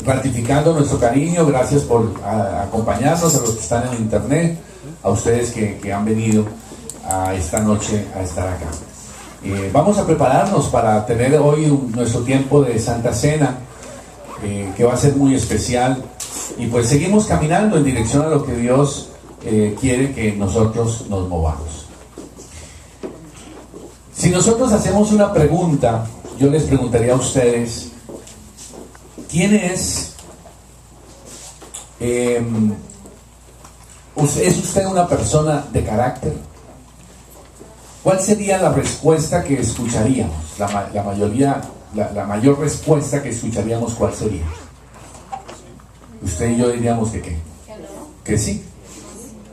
ratificando nuestro cariño, gracias por acompañarnos, a los que están en internet, a ustedes que han venido a esta noche a estar acá. Vamos a prepararnos para tener hoy nuestro tiempo de Santa Cena, que va a ser muy especial, y pues seguimos caminando en dirección a lo que Dios quiere que nosotros nos movamos. Si nosotros hacemos una pregunta, yo les preguntaría a ustedes, ¿quién es? ¿Es usted una persona de carácter? ¿Cuál sería la respuesta que escucharíamos? La mayor respuesta que escucharíamos, ¿cuál sería? Usted y yo diríamos que ¿qué? Que sí.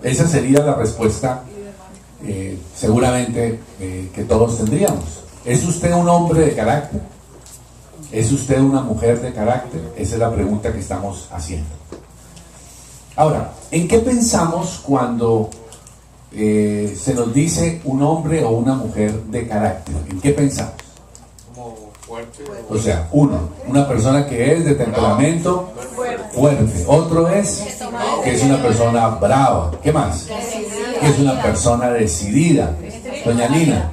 Esa sería la respuesta seguramente que todos tendríamos. ¿Es usted un hombre de carácter? ¿Es usted una mujer de carácter? Esa es la pregunta que estamos haciendo. Ahora, ¿en qué pensamos cuando se nos dice un hombre o una mujer de carácter? ¿En qué pensamos? Como fuerte. O sea, una persona que es de temperamento fuerte. Otro es que es una persona brava. ¿Qué más? Que es una persona decidida. Doña Lina.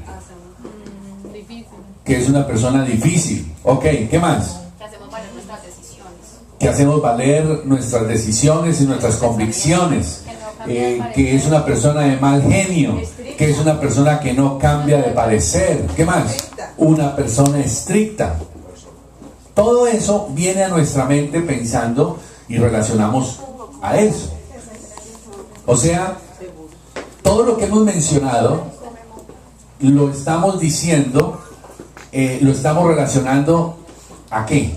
Que es una persona difícil. Ok, ¿qué más? Que hacemos valer nuestras decisiones. Que hacemos valer nuestras decisiones y nuestras convicciones. Que es una persona de mal genio, que es una persona que no cambia de parecer. ¿Qué más? Una persona estricta. Todo eso viene a nuestra mente pensando y relacionamos a eso. O sea, todo lo que hemos mencionado lo estamos diciendo, lo estamos relacionando ¿a qué?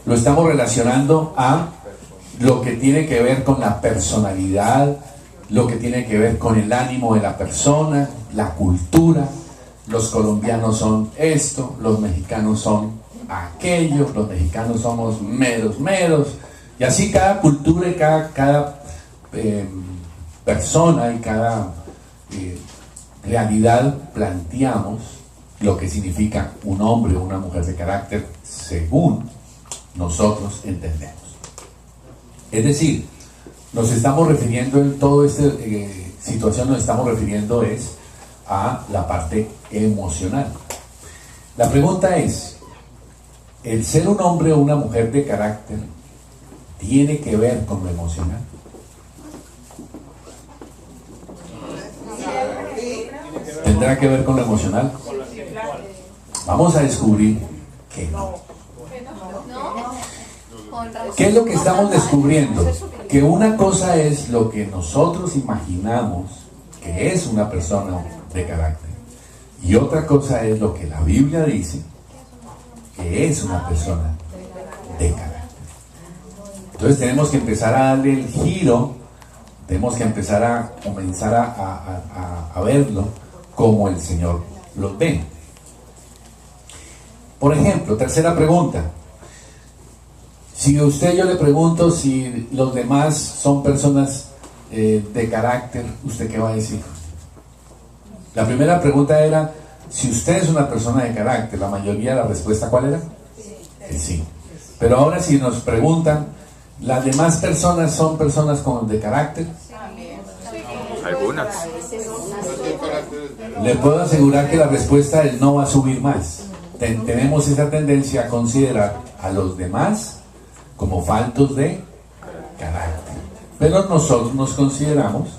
Lo estamos relacionando a lo que tiene que ver con la personalidad, lo que tiene que ver con el ánimo de la persona, la cultura. Los colombianos son esto, los mexicanos son aquello, los mexicanos somos meros, y así cada cultura y cada persona y cada realidad planteamos lo que significa un hombre o una mujer de carácter según nosotros entendemos. Es decir, nos estamos refiriendo en toda esta situación, nos estamos refiriendo es a la parte emocional. La pregunta es, ¿el ser un hombre o una mujer de carácter tiene que ver con lo emocional? ¿Tendrá que ver con lo emocional? Vamos a descubrir que no. ¿Qué es lo que estamos descubriendo? Que una cosa es lo que nosotros imaginamos que es una persona de carácter, y otra cosa es lo que la Biblia dice que es una persona de carácter. Entonces tenemos que empezar a darle el giro, tenemos que empezar a comenzar a verlo como el Señor lo ve. Por ejemplo, tercera pregunta. Si a usted yo le pregunto si los demás son personas de carácter, ¿usted qué va a decir? La primera pregunta era, si usted es una persona de carácter, la mayoría de la respuesta, ¿cuál era? Que sí. Pero ahora si nos preguntan, ¿las demás personas son personas de carácter? Algunas. Le puedo asegurar que la respuesta es no va a subir más. Tenemos esa tendencia a considerar a los demás como faltos de carácter, pero nosotros nos consideramos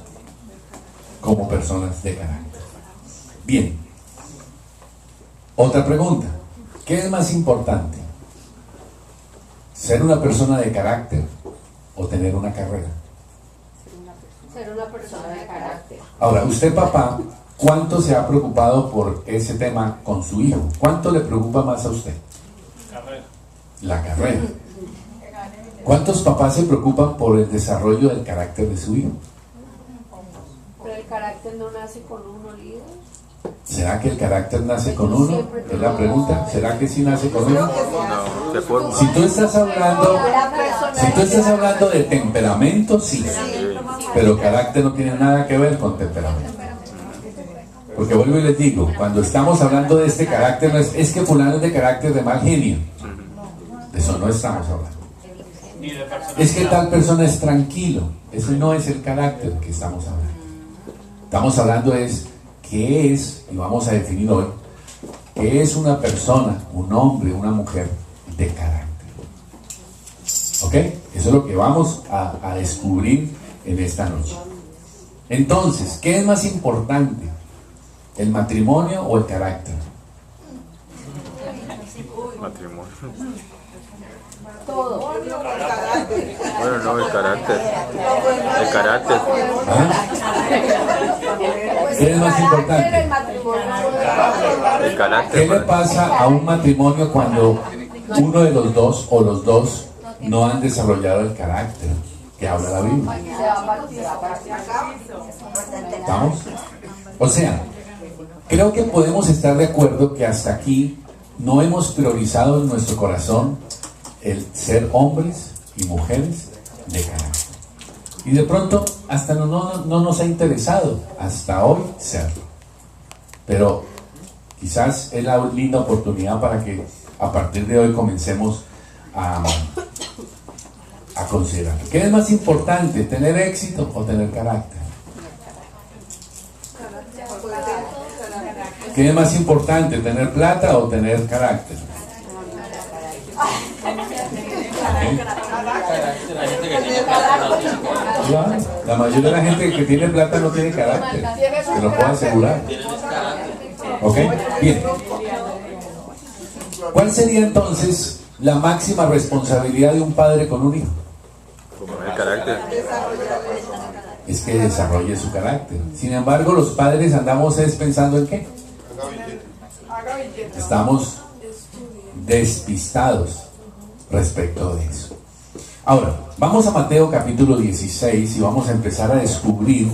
como personas de carácter. Bien, otra pregunta, ¿qué es más importante? ¿Ser una persona de carácter o tener una carrera? Ser una persona de carácter. Ahora, usted, papá, ¿cuánto se ha preocupado por ese tema con su hijo? ¿Cuánto le preocupa más a usted? La carrera. ¿Cuántos papás se preocupan por el desarrollo del carácter de su hijo? Pero el carácter no nace con uno, líder. ¿Será que el carácter nace con uno? Es la pregunta. ¿Será que sí nace con uno? No, se forma. Si tú estás hablando de temperamento, sí. Pero carácter no tiene nada que ver con temperamento. Porque vuelvo y les digo, cuando estamos hablando de este carácter, no es que fulano es de carácter de mal genio. De eso no estamos hablando. Es que tal persona es tranquilo. Ese no es el carácter que estamos hablando. Estamos hablando es qué es, y vamos a definir hoy, qué es una persona, un hombre, una mujer de carácter. ¿Ok? Eso es lo que vamos a descubrir en esta noche. Entonces, ¿qué es más importante? ¿El matrimonio o el carácter? Matrimonio. Todo. Bueno, no, el carácter. El carácter. ¿Ah? ¿Qué es más El importante? matrimonio. El carácter. ¿Qué le pasa a un matrimonio cuando uno de los dos o los dos no han desarrollado el carácter que habla la Biblia? ¿Estamos? O sea, creo que podemos estar de acuerdo que hasta aquí no hemos priorizado en nuestro corazón el ser hombres y mujeres de carácter. Y de pronto hasta no nos ha interesado hasta hoy serlo. Pero quizás es la linda oportunidad para que a partir de hoy comencemos a considerar. ¿Qué es más importante, tener éxito o tener carácter? ¿Qué es más importante, tener plata o tener carácter? Claro, la mayoría de la gente que tiene plata no tiene carácter, te lo puedo asegurar. ¿Ok? Bien. ¿Cuál sería entonces la máxima responsabilidad de un padre con un hijo? Como el carácter. Es que desarrolle su carácter. Sin embargo, los padres andamos pensando en qué. Estamos despistados respecto de eso. Ahora, vamos a Mateo capítulo 16 y vamos a empezar a descubrir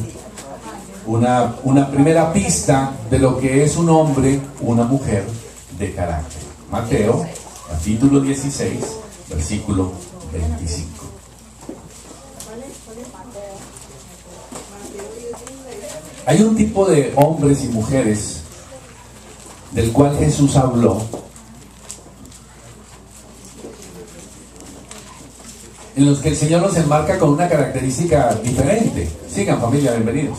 una primera pista de lo que es un hombre, una mujer de carácter. Mateo capítulo 16, versículo 25. Hay un tipo de hombres y mujeres del cual Jesús habló, en los que el Señor nos enmarca con una característica diferente. Sigan, familia, bienvenidos.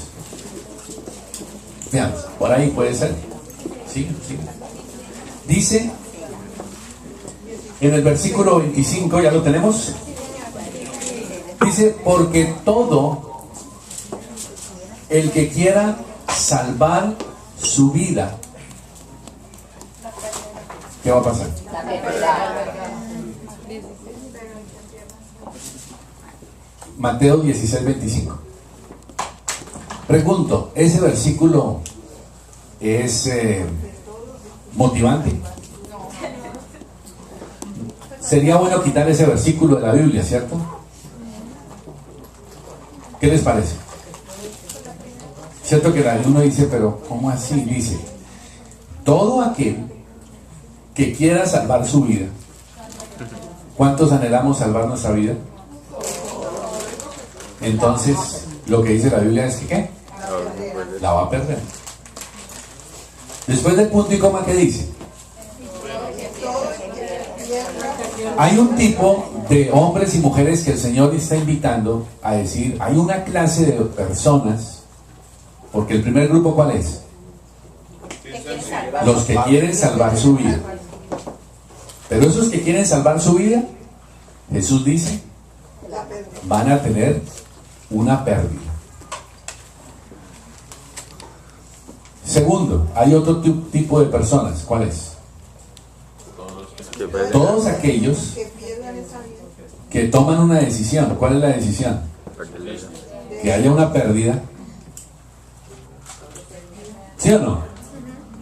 Vean, por ahí puede ser. Sigan. Dice en el versículo 25, ¿ya lo tenemos? Dice, porque todo el que quiera salvar su vida, ¿qué va a pasar? Mateo 16, 25. Pregunto, ¿ese versículo es motivante? Sería bueno quitar ese versículo de la Biblia, ¿cierto? ¿Qué les parece? Cierto que uno dice, pero ¿cómo así? Dice, todo aquel que quiera salvar su vida. ¿Cuántos anhelamos salvar nuestra vida? Entonces, lo que dice la Biblia es que ¿qué? La va a perder. Después del punto y coma, ¿qué dice? Hay un tipo de hombres y mujeres que el Señor está invitando a decir, hay una clase de personas, porque el primer grupo, ¿cuál es? Los que quieren salvar su vida. Pero esos que quieren salvar su vida, Jesús dice, van a tener una pérdida. Segundo, hay otro tipo de personas. ¿Cuál es? Todos aquellos que toman una decisión. ¿Cuál es la decisión? Que haya una pérdida. ¿Sí o no?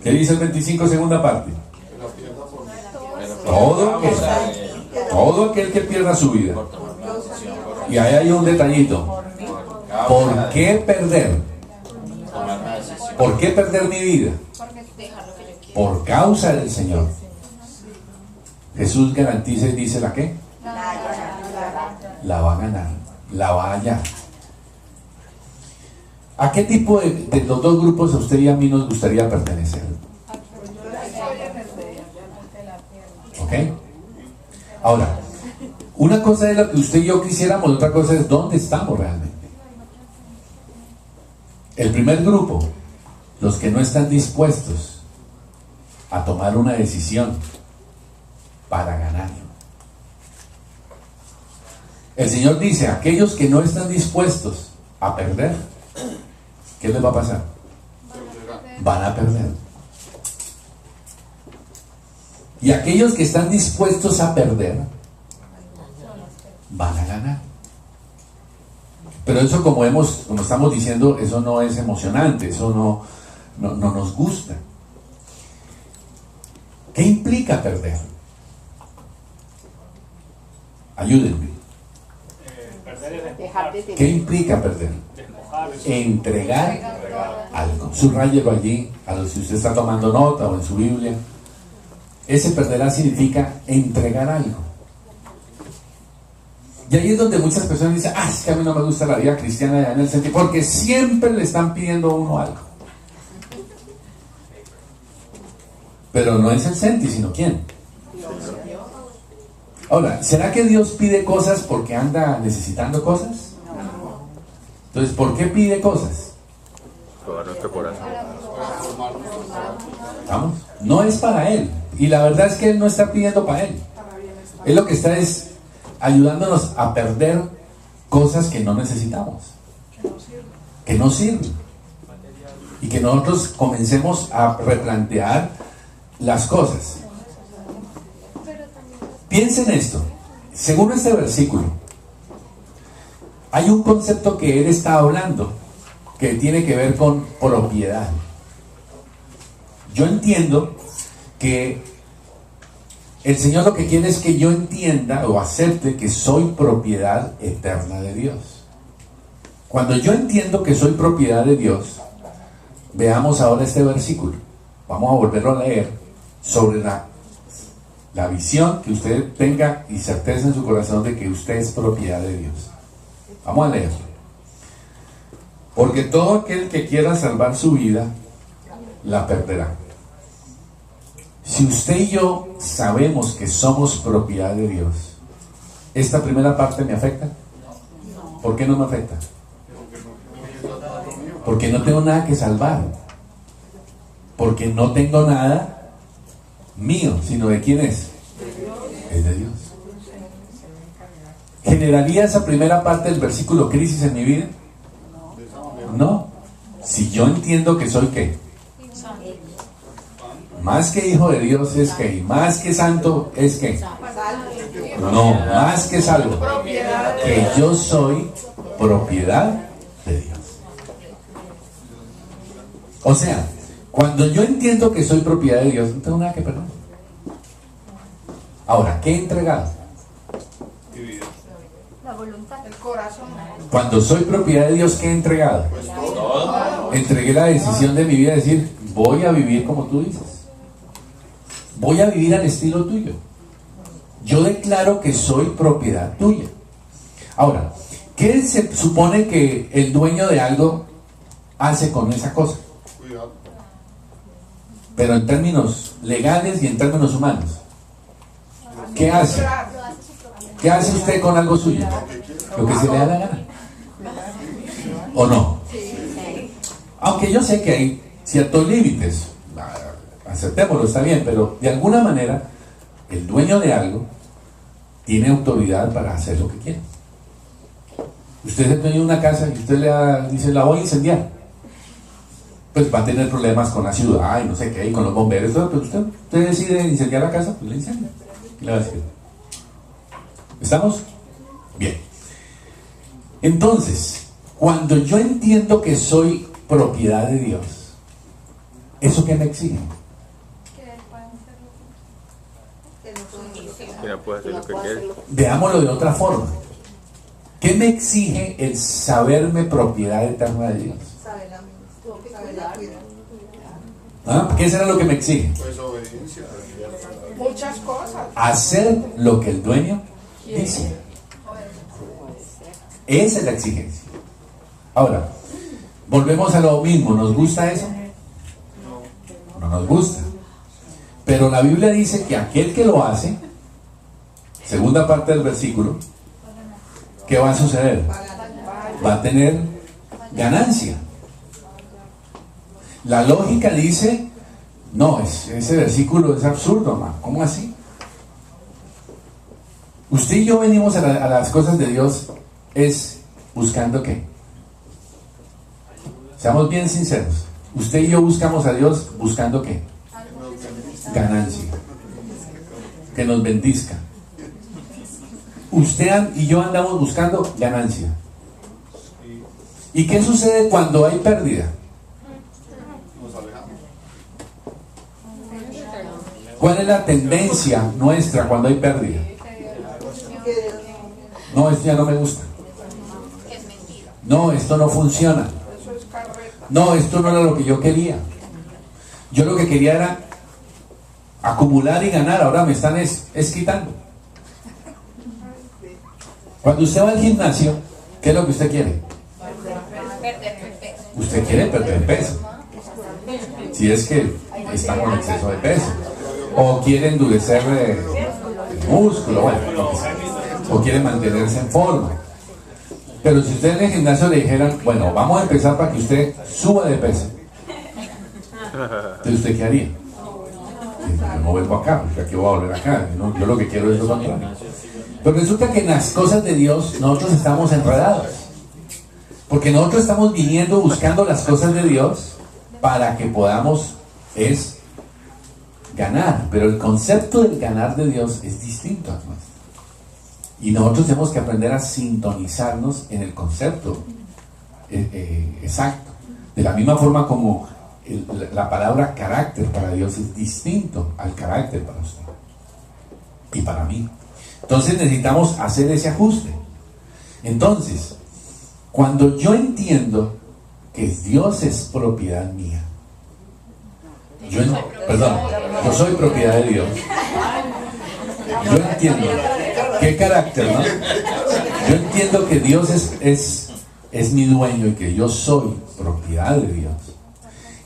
¿Qué dice el 25, segunda parte? Todo aquel que pierda su vida. Y ahí hay un detallito. ¿Por qué perder? ¿Por qué perder mi vida? Por causa del Señor. Jesús garantiza y dice, ¿la qué? La va a ganar, la va a hallar. ¿A qué tipo de los dos grupos a usted y a mí nos gustaría pertenecer? ¿Ok? Ahora, Una cosa es lo que usted y yo quisiéramos, otra cosa es dónde estamos realmente. El primer grupo, los que no están dispuestos a tomar una decisión para ganar. El Señor dice, aquellos que no están dispuestos a perder, ¿qué les va a pasar? Van a perder. Y aquellos que están dispuestos a perder, van a ganar. Pero eso, como estamos diciendo, eso no es emocionante, eso no nos gusta. ¿Qué implica perder? Ayúdenme. ¿Qué implica perder? Entregar algo. Subrayelo allí, si usted está tomando nota o en su Biblia. Ese perderá significa entregar algo. Y ahí es donde muchas personas dicen, es que a mí no me gusta la vida cristiana en el sentido, porque siempre le están pidiendo a uno algo. Pero no es el senti, sino ¿quién? Ahora, ¿será que Dios pide cosas porque anda necesitando cosas? Entonces, ¿por qué pide cosas? Probar nuestro corazón. ¿Vamos? No es para Él. Y la verdad es que Él no está pidiendo para Él. Él lo que está es ayudándonos a perder cosas que no necesitamos. Que no sirven. Y que nosotros comencemos a replantear las cosas. Piensen esto. Según este versículo, hay un concepto que Él está hablando que tiene que ver con propiedad. Yo entiendo que el Señor lo que quiere es que yo entienda o acepte que soy propiedad eterna de Dios. Cuando yo entiendo que soy propiedad de Dios, veamos ahora este versículo. Vamos a volverlo a leer sobre la visión que usted tenga y certeza en su corazón de que usted es propiedad de Dios. Vamos a leerlo. Porque todo aquel que quiera salvar su vida, la perderá. Si usted y yo sabemos que somos propiedad de Dios, ¿esta primera parte me afecta? ¿Por qué no me afecta? Porque no tengo nada que salvar. Porque no tengo nada mío, sino de quién es. Es de Dios. ¿Generaría esa primera parte del versículo crisis en mi vida? No. Si yo entiendo que soy ¿qué? Más que hijo de Dios es ¿qué? Y más que santo es ¿qué? No, más que salvo. Que yo soy propiedad de Dios. O sea, cuando yo entiendo que soy propiedad de Dios, no tengo nada que perder. Ahora, ¿qué he entregado? La voluntad. El corazón. Cuando soy propiedad de Dios, ¿qué he entregado? Entregué la decisión de mi vida de decir, voy a vivir como tú dices. Voy a vivir al estilo tuyo. Yo declaro que soy propiedad tuya. Ahora, ¿qué se supone que el dueño de algo hace con esa cosa? Pero en términos legales y en términos humanos. ¿Qué hace? ¿Qué hace usted con algo suyo? Lo que se le da la gana. ¿O no? Aunque yo sé que hay ciertos límites, aceptémoslo, está bien, pero de alguna manera el dueño de algo tiene autoridad para hacer lo que quiere. Usted es el dueño de una casa y usted dice, la voy a incendiar. Pues va a tener problemas con la ciudad y no sé qué, y con los bomberos, pero usted decide incendiar la casa, pues la incendia. ¿Qué le va a decir? ¿Estamos? Bien. Entonces, cuando yo entiendo que soy propiedad de Dios, ¿eso qué me exige? Que no puede hacer lo que quiere. Veámoslo de otra forma. ¿Qué me exige el saberme propiedad eterna de Dios? ¿Ah? ¿Qué será lo que me exige? Pues obediencia. Muchas cosas. Hacer lo que el dueño dice. Esa es la exigencia. Ahora, volvemos a lo mismo. ¿Nos gusta eso? No nos gusta. Pero la Biblia dice que aquel que lo hace segunda parte del versículo, ¿qué va a suceder? Va a tener ganancia. La lógica dice, no, ese versículo es absurdo, hermano. ¿Cómo así? Usted y yo venimos a las cosas de Dios es buscando ¿qué? Seamos bien sinceros. Usted y yo buscamos a Dios buscando ¿qué? Ganancia. Que nos bendizca. Usted y yo andamos buscando ganancia. ¿Y qué sucede cuando hay pérdida? ¿Cuál es la tendencia nuestra cuando hay pérdida? No, esto ya no me gusta. No, esto no funciona. No, esto no era lo que yo quería. Yo lo que quería era acumular y ganar. Ahora me están quitando. Cuando usted va al gimnasio, ¿qué es lo que usted quiere? Usted quiere perder peso. Si es que está con exceso de peso. O quiere endurecer el músculo, bueno, lo que sea. O quiere mantenerse en forma. Pero si usted en el gimnasio le dijeran, bueno, vamos a empezar para que usted suba de peso, entonces ¿usted qué haría? Yo no vuelvo acá, porque aquí voy a volver acá. ¿No? Yo lo que quiero es lo contrario. Pero resulta que en las cosas de Dios nosotros estamos enredados. Porque nosotros estamos viniendo buscando las cosas de Dios para que podamos ganar. Pero el concepto del ganar de Dios es distinto a nuestro. Y nosotros tenemos que aprender a sintonizarnos en el concepto exacto. De la misma forma como la palabra carácter para Dios es distinto al carácter para usted y para mí. Entonces necesitamos hacer ese ajuste. Entonces, cuando yo entiendo que Dios es propiedad mía, yo soy propiedad de Dios. Yo entiendo. ¿Qué carácter, no? Yo entiendo que Dios es mi dueño y que yo soy propiedad de Dios.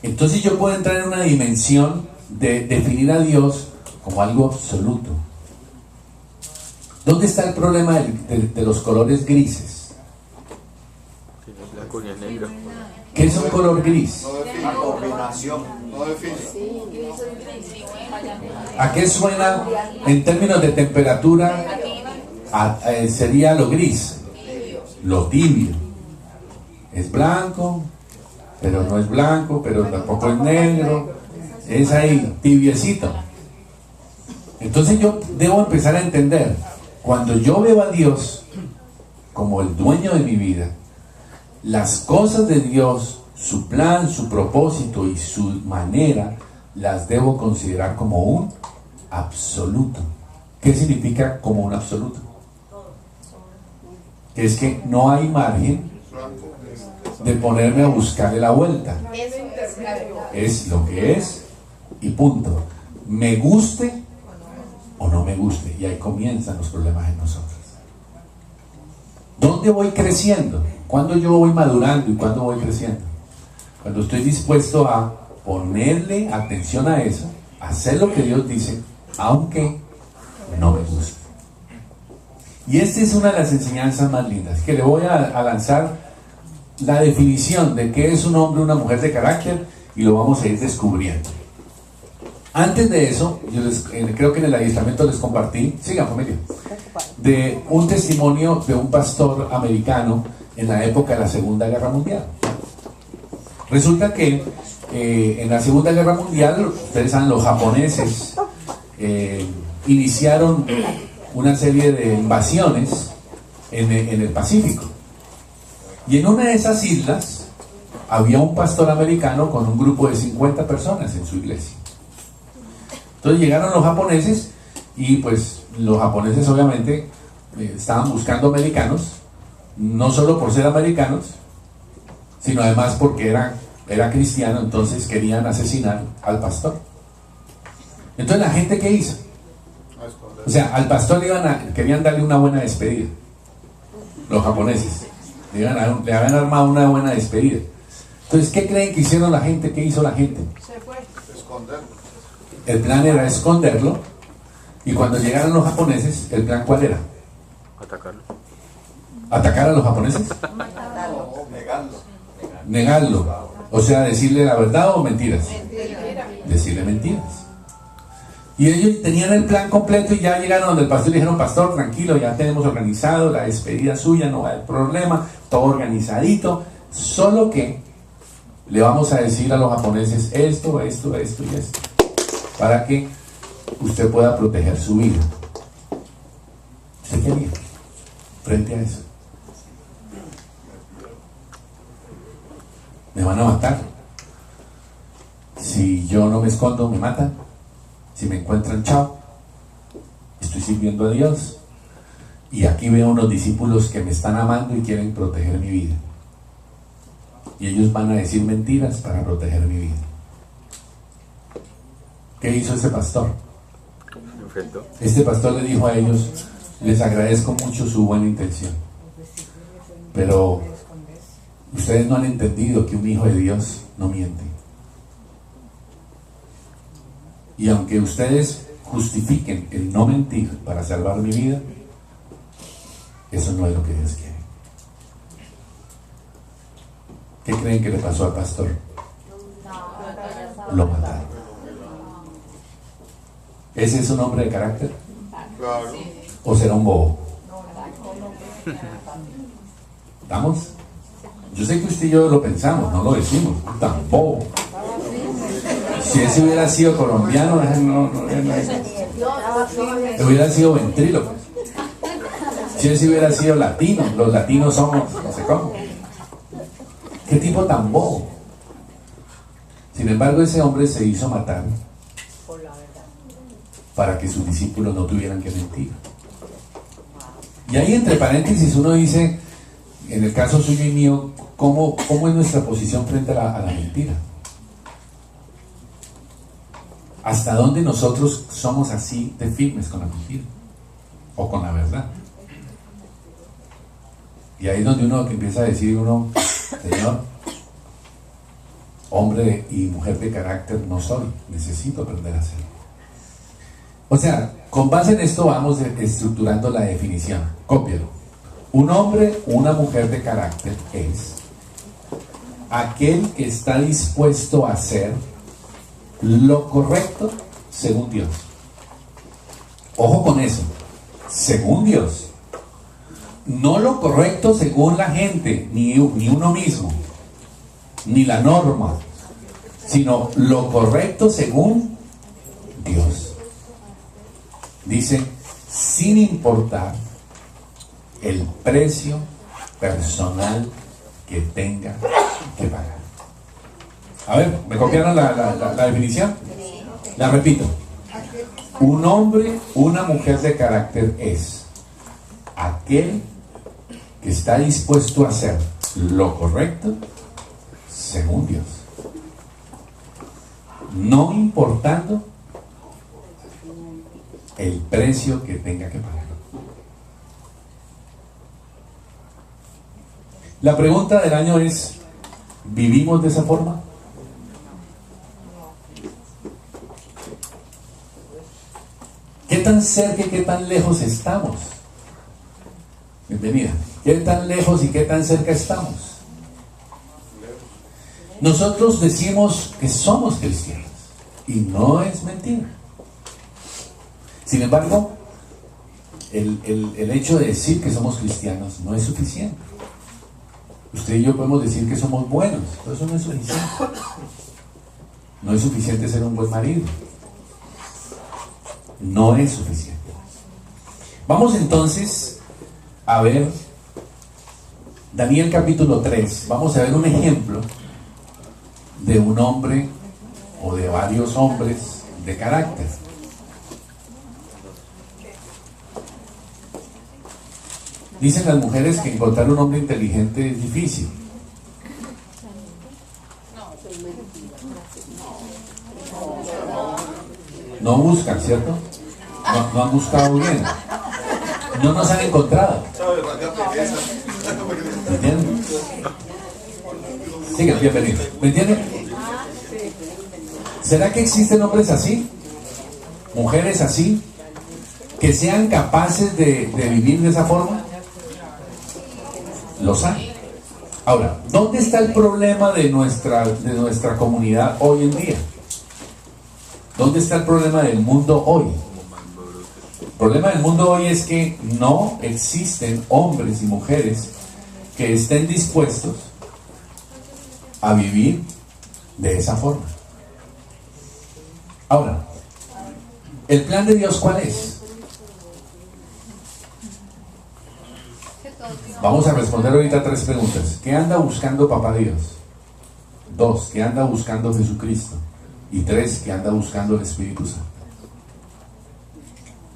Entonces yo puedo entrar en una dimensión de definir a Dios como algo absoluto. ¿Dónde está el problema de los colores grises? Blanco y negro. ¿Qué es un color gris? No define. ¿A qué suena en términos de temperatura? Sería lo gris, lo tibio. Es blanco, pero no es blanco, pero tampoco es negro. Es ahí, tibiecito. Entonces yo debo empezar a entender, cuando yo veo a Dios como el dueño de mi vida, las cosas de Dios, su plan, su propósito y su manera, las debo considerar como un absoluto. ¿Qué significa como un absoluto? Que es que no hay margen de ponerme a buscarle la vuelta. Es lo que es y punto. Me guste o no me guste. Y ahí comienzan los problemas en nosotros. ¿Dónde voy creciendo? ¿Cuándo yo voy madurando y cuándo voy creciendo? Cuando estoy dispuesto a ponerle atención a eso, hacer lo que Dios dice, aunque no me guste. Y esta es una de las enseñanzas más lindas, que le voy a lanzar la definición de qué es un hombre o una mujer de carácter y lo vamos a ir descubriendo. Antes de eso, yo creo que en el adiestramiento les compartí, sigan familia, de un testimonio de un pastor americano en la época de la Segunda Guerra Mundial. Resulta que en la Segunda Guerra Mundial, ustedes saben, los japoneses iniciaron una serie de invasiones en el Pacífico. Y en una de esas islas había un pastor americano con un grupo de 50 personas en su iglesia. Entonces llegaron los japoneses y pues los japoneses obviamente estaban buscando americanos, no solo por ser americanos, sino además porque era cristiano, entonces querían asesinar al pastor. Entonces la gente, ¿qué hizo? O sea, al pastor querían darle una buena despedida. Los japoneses le habían armado una buena despedida. Entonces, ¿qué creen que hicieron la gente? ¿Qué hizo la gente? Se fue. Esconderlo. El plan era esconderlo Y cuando llegaron los japoneses, ¿el plan cuál era? Atacarlo. ¿Atacar a los japoneses? Negarlo. Negarlo. O sea, decirle la verdad o mentiras. Decirle mentiras. Y ellos tenían el plan completo y ya llegaron donde el pastor y le dijeron: pastor, tranquilo, ya tenemos organizado la despedida suya, no va a haber problema, todo organizadito, solo que le vamos a decir a los japoneses esto y esto, para que usted pueda proteger su vida. ¿Usted qué haría frente a eso? Me van a matar. Si yo no me escondo, me matan. Si me encuentran, chao. Estoy sirviendo a Dios. Y aquí veo unos discípulos que me están amando y quieren proteger mi vida. Y ellos van a decir mentiras para proteger mi vida. ¿Qué hizo ese pastor? Enfrentó. Este pastor le dijo a ellos: les agradezco mucho su buena intención, pero ustedes no han entendido que un hijo de Dios no miente. Y aunque ustedes justifiquen el no mentir para salvar mi vida, eso no es lo que Dios quiere. ¿Qué creen que le pasó al pastor? Lo mataron. ¿Ese es un hombre de carácter? Claro. ¿O será un bobo? ¿Estamos? Yo sé que usted y yo lo pensamos, no lo decimos, tan bobo. Si ese hubiera sido colombiano, hubiera sido ventríloco. Si ese hubiera sido latino, los latinos somos, no sé cómo. ¿Qué tipo tan bobo? Sin embargo, ese hombre se hizo matar para que sus discípulos no tuvieran que mentir. Y ahí, entre paréntesis, uno dice, en el caso suyo y mío, ¿cómo es nuestra posición frente a la mentira? ¿Hasta dónde nosotros somos así de firmes con la mentira? ¿O con la verdad? Y ahí es donde uno que empieza a decir uno: Señor, hombre y mujer de carácter no soy, necesito aprender a hacerlo. O sea, con base en esto vamos estructurando la definición. Cópialo. Un hombre o una mujer de carácter es aquel que está dispuesto a hacer lo correcto según Dios. Ojo con eso, según Dios. No lo correcto según la gente, ni uno mismo, ni la norma, sino lo correcto según Dios. Dice, sin importar el precio personal que tenga que pagar. A ver, ¿me copiaron la definición? La repito. Un hombre, una mujer de carácter es aquel que está dispuesto a hacer lo correcto según Dios, no importando el precio que tenga que pagar. La pregunta del año es: ¿vivimos de esa forma? ¿Qué tan cerca y qué tan lejos estamos? Bienvenida. ¿Qué tan lejos y qué tan cerca estamos? Nosotros decimos que somos cristianos y no es mentira. Sin embargo, el hecho de decir que somos cristianos no es suficiente. Usted y yo podemos decir que somos buenos, pero eso no es suficiente. No es suficiente ser un buen marido. No es suficiente. Vamos entonces a ver Daniel capítulo 3. Vamos a ver un ejemplo de un hombre o de varios hombres de carácter. Dicen las mujeres que encontrar un hombre inteligente es difícil. No buscan, ¿cierto? No han buscado bien. No nos han encontrado. ¿Me entienden? Sigan, bienvenidos. ¿Me entienden? ¿Será que existen hombres así? ¿Mujeres así? que sean capaces de vivir de esa forma? Los hay. Ahora, ¿dónde está el problema de nuestra comunidad hoy en día? ¿Dónde está el problema del mundo hoy? El problema del mundo hoy es que no existen hombres y mujeres que estén dispuestos a vivir de esa forma. Ahora, ¿el plan de Dios cuál es? Vamos a responder ahorita 3 preguntas. ¿Qué anda buscando Papá Dios? 2, ¿qué anda buscando Jesucristo? Y 3, ¿qué anda buscando el Espíritu Santo?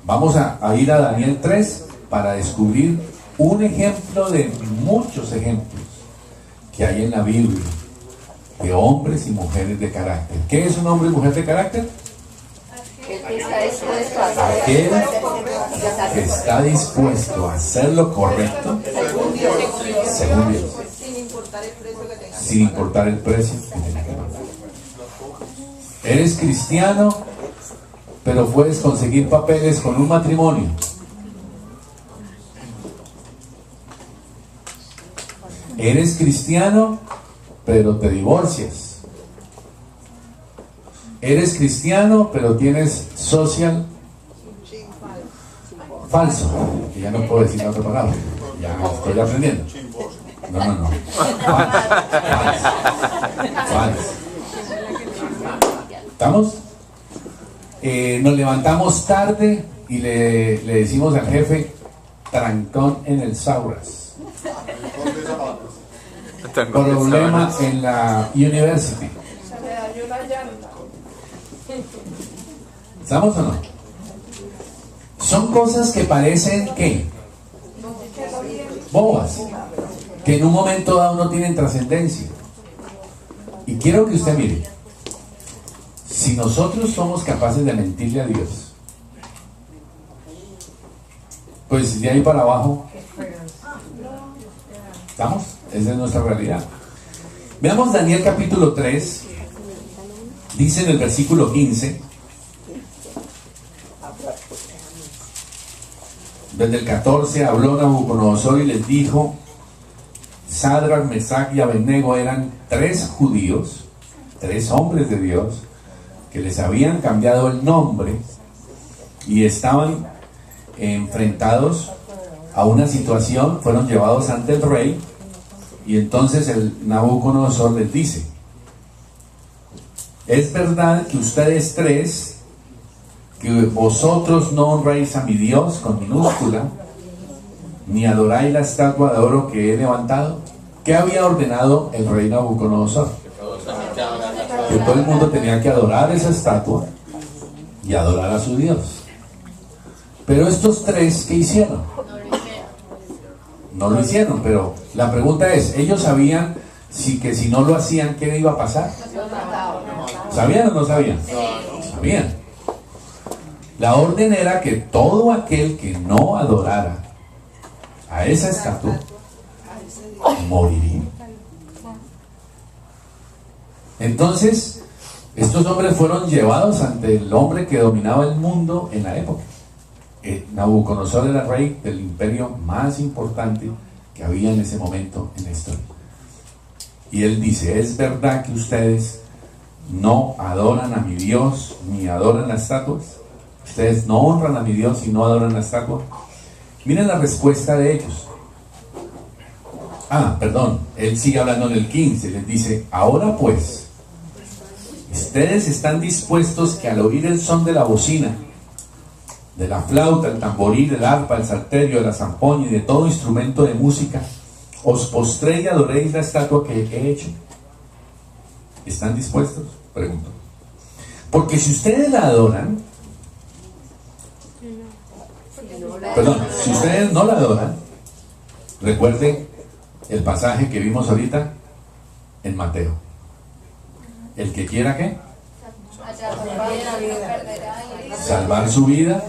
Vamos a ir a Daniel 3 para descubrir un ejemplo de muchos ejemplos que hay en la Biblia de hombres y mujeres de carácter. ¿Qué es un hombre y mujer de carácter? Aquel que está dispuesto a hacer lo correcto según Dios, sin importar el precio que tiene que pagar. Eres cristiano, pero puedes conseguir papeles con un matrimonio. Eres cristiano, pero te divorcias. Eres cristiano, pero tienes social falso. Que ya no puedo decir otra palabra. Ya estoy aprendiendo. No. Falso. ¿Estamos? Nos levantamos tarde y le decimos al jefe, trancón en el Sauras. Problema en la university. ¿Estamos o no? Son cosas que parecen ¿qué? Bobas, que en un momento dado no tienen trascendencia. Y quiero que usted mire, si nosotros somos capaces de mentirle a Dios, pues de ahí para abajo, ¿estamos? Esa es nuestra realidad. Veamos Daniel capítulo 3, dice en el versículo 15, desde el 14, habló Nabucodonosor y les dijo, Sadrach, Mesach y Abednego eran 3 judíos, 3 hombres de Dios, que les habían cambiado el nombre y estaban enfrentados a una situación, fueron llevados ante el rey, y entonces el Nabucodonosor les dice, es verdad que ustedes 3, que vosotros no honráis a mi Dios con minúscula, ni adoráis la estatua de oro que he levantado. ¿Qué había ordenado el rey Nabucodonosor? Que todo el mundo tenía que adorar esa estatua y adorar a su Dios. Pero estos 3, ¿qué hicieron? No lo hicieron, pero la pregunta es, ¿ellos sabían que si no lo hacían, qué iba a pasar? ¿Sabían o no sabían? Sabían. La orden era que todo aquel que no adorara a esa estatua moriría. Entonces, estos hombres fueron llevados ante el hombre que dominaba el mundo en la época. Nabucodonosor era el rey del imperio más importante que había en ese momento en la historia. Y él dice, es verdad que ustedes no adoran a mi Dios ni adoran las estatuas. Ustedes no honran a mi Dios y no adoran la estatua. Miren la respuesta de ellos. Él sigue hablando en el 15, les dice, ahora pues, ustedes están dispuestos que al oír el son de la bocina, de la flauta, el tamboril, el arpa, el salterio, la zampoña y de todo instrumento de música, os postréis y adoréis la estatua que he hecho. ¿Están dispuestos? Pregunto. Porque si ustedes la adoran, si ustedes no la adoran, recuerden el pasaje que vimos ahorita en Mateo. El que quiera ¿qué? Salvar su vida,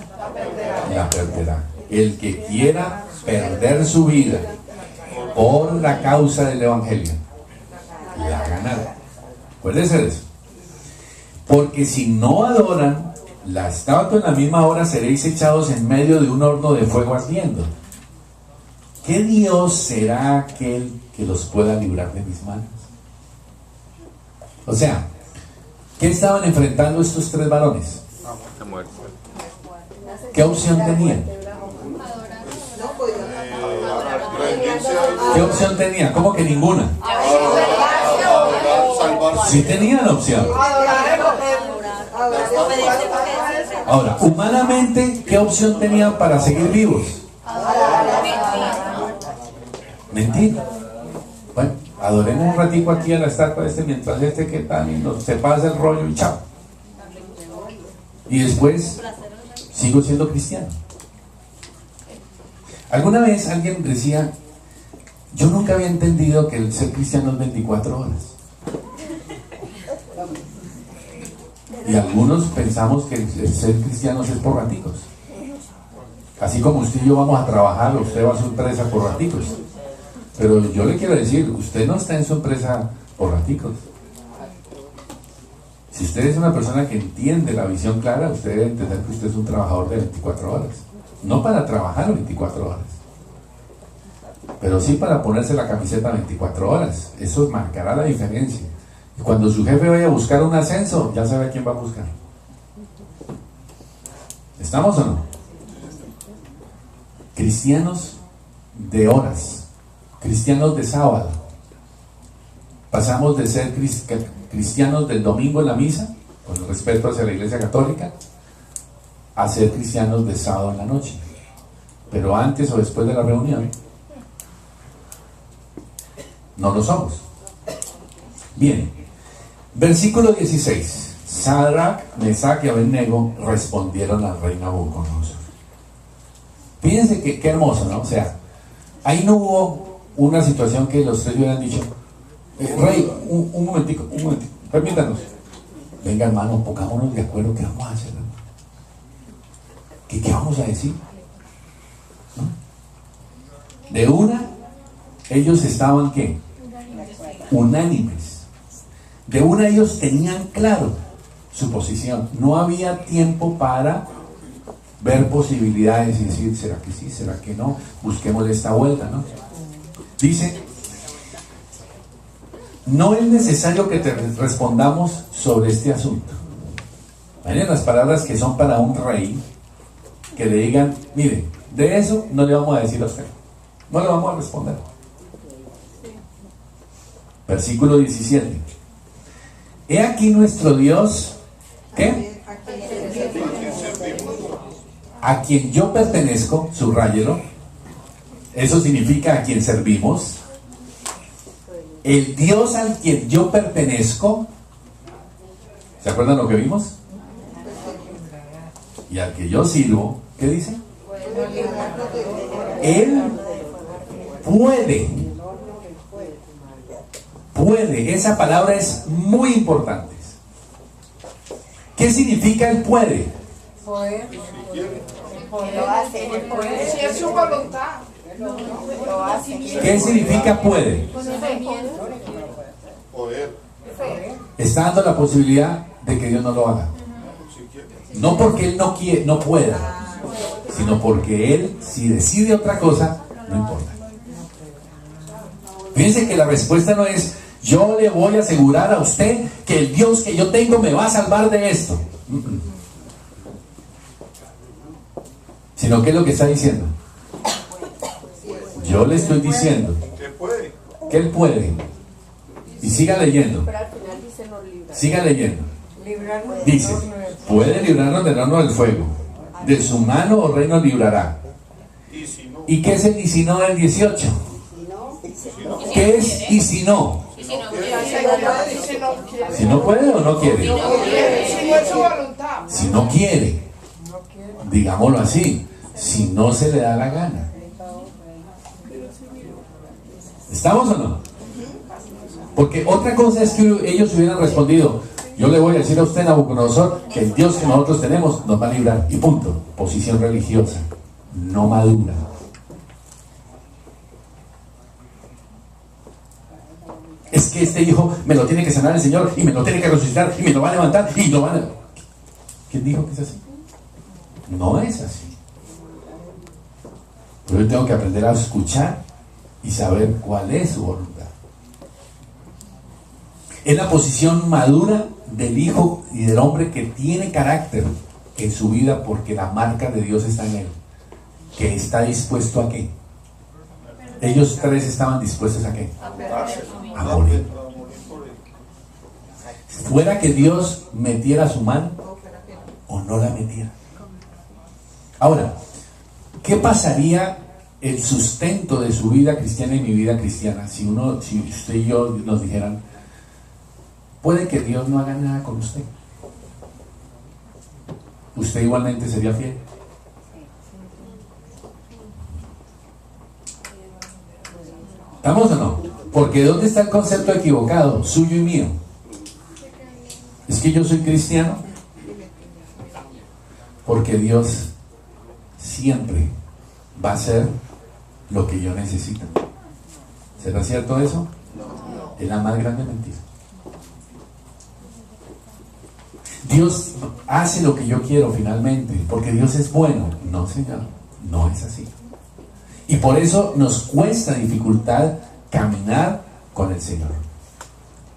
la perderá. El que quiera perder su vida por la causa del evangelio, la ganará. Puede ser eso. Porque si no adoran la estatua en la misma hora seréis echados en medio de un horno de fuego ardiendo. ¿Qué Dios será aquel que los pueda librar de mis manos? O sea, ¿qué estaban enfrentando estos tres varones? La muerte. ¿Qué opción tenían? ¿Qué opción tenían? ¿Cómo que ninguna? Sí tenían opción. Ahora, humanamente, ¿qué opción tenían para seguir vivos? Mentir. Bueno, adoremos un ratico aquí a la estatua mientras que tal, y se pasa el rollo y chao. Y después sigo siendo cristiano. Alguna vez alguien decía, yo nunca había entendido que el ser cristiano es 24 horas. Y algunos pensamos que el ser cristianos es por raticos. Así como usted y yo vamos a trabajar, usted va a su empresa por raticos. Pero yo le quiero decir, usted no está en su empresa por raticos. Si usted es una persona que entiende la visión clara, usted debe entender que usted es un trabajador de 24 horas. No para trabajar 24 horas, pero sí para ponerse la camiseta 24 horas. Eso marcará la diferencia. Y cuando su jefe vaya a buscar un ascenso, ya sabe a quién va a buscar. ¿Estamos o no? Cristianos de horas, cristianos de sábado. Pasamos de ser cristianos del domingo en la misa, con el respeto hacia la Iglesia Católica, a ser cristianos de sábado en la noche. Pero antes o después de la reunión, no lo somos. Bien, versículo 16. Sadrach, Mesach y Abednego respondieron al rey Nabucodonosor. Fíjense qué hermoso, ¿no? O sea, ahí no hubo una situación que los tres hubieran dicho, rey, un momentico, permítanos. Venga, hermano, pongámonos de acuerdo, ¿qué vamos a hacer? ¿Qué vamos a decir? ¿No? De una, ellos estaban, ¿qué? Unánimes. De una, ellos tenían claro su posición. No había tiempo para ver posibilidades y decir, ¿será que sí? ¿Será que no? Busquemos esta vuelta, ¿no? Dice, no es necesario que te respondamos sobre este asunto. Miren las palabras que son para un rey, que le digan, mire, de eso no le vamos a decir a usted, no le vamos a responder. Versículo 17. He aquí nuestro Dios, ¿qué? A quien yo pertenezco, subráyelo. Eso significa a quien servimos. El Dios al quien yo pertenezco, ¿se acuerdan lo que vimos? Y al que yo sirvo, ¿qué dice? Él puede, esa palabra es muy importante. ¿Qué significa él puede? Si es su voluntad. ¿Qué significa puede? Está dando la posibilidad de que Dios no lo haga. No porque él no quiere, no pueda, sino porque él, si decide otra cosa, no importa. Fíjense que la respuesta no es, yo le voy a asegurar a usted que el Dios que yo tengo me va a salvar de esto. Sino que es lo que está diciendo. Yo le estoy diciendo que él puede. Y siga leyendo. Siga leyendo. Dice, puede librarnos del horno del fuego. De su mano o rey nos librará. ¿Y qué es el y si no del 18? ¿Qué es y si no? Si no puede o no quiere. Si no quiere, digámoslo así, si no se le da la gana. ¿Estamos o no? Porque otra cosa es que ellos hubieran respondido, yo le voy a decir a usted, Nabucodonosor, que el Dios que nosotros tenemos nos va a librar, y punto. Posición religiosa, no madura. Es que este hijo me lo tiene que sanar el Señor, y me lo tiene que resucitar, y me lo va a levantar, y lo van a... ¿Qué ¿Quién dijo que es así? No es así. Pero yo tengo que aprender a escuchar y saber cuál es su voluntad. Es la posición madura del hijo y del hombre que tiene carácter en su vida porque la marca de Dios está en él, que está dispuesto a qué. Ellos tres estaban dispuestos a qué, a morir. Fuera que Dios metiera su mano o no la metiera. Ahora, ¿qué pasaría el sustento de su vida cristiana y mi vida cristiana si usted y yo nos dijeran, puede que Dios no haga nada con usted? ¿Usted igualmente sería fiel? ¿Estamos o no? Porque ¿dónde está el concepto equivocado, suyo y mío? ¿Es que yo soy cristiano? Porque Dios siempre va a hacer lo que yo necesito. ¿Será cierto eso? Es la más grande mentira. Dios hace lo que yo quiero finalmente, porque Dios es bueno. No, Señor, no es así. Y por eso nos cuesta dificultad caminar con el Señor.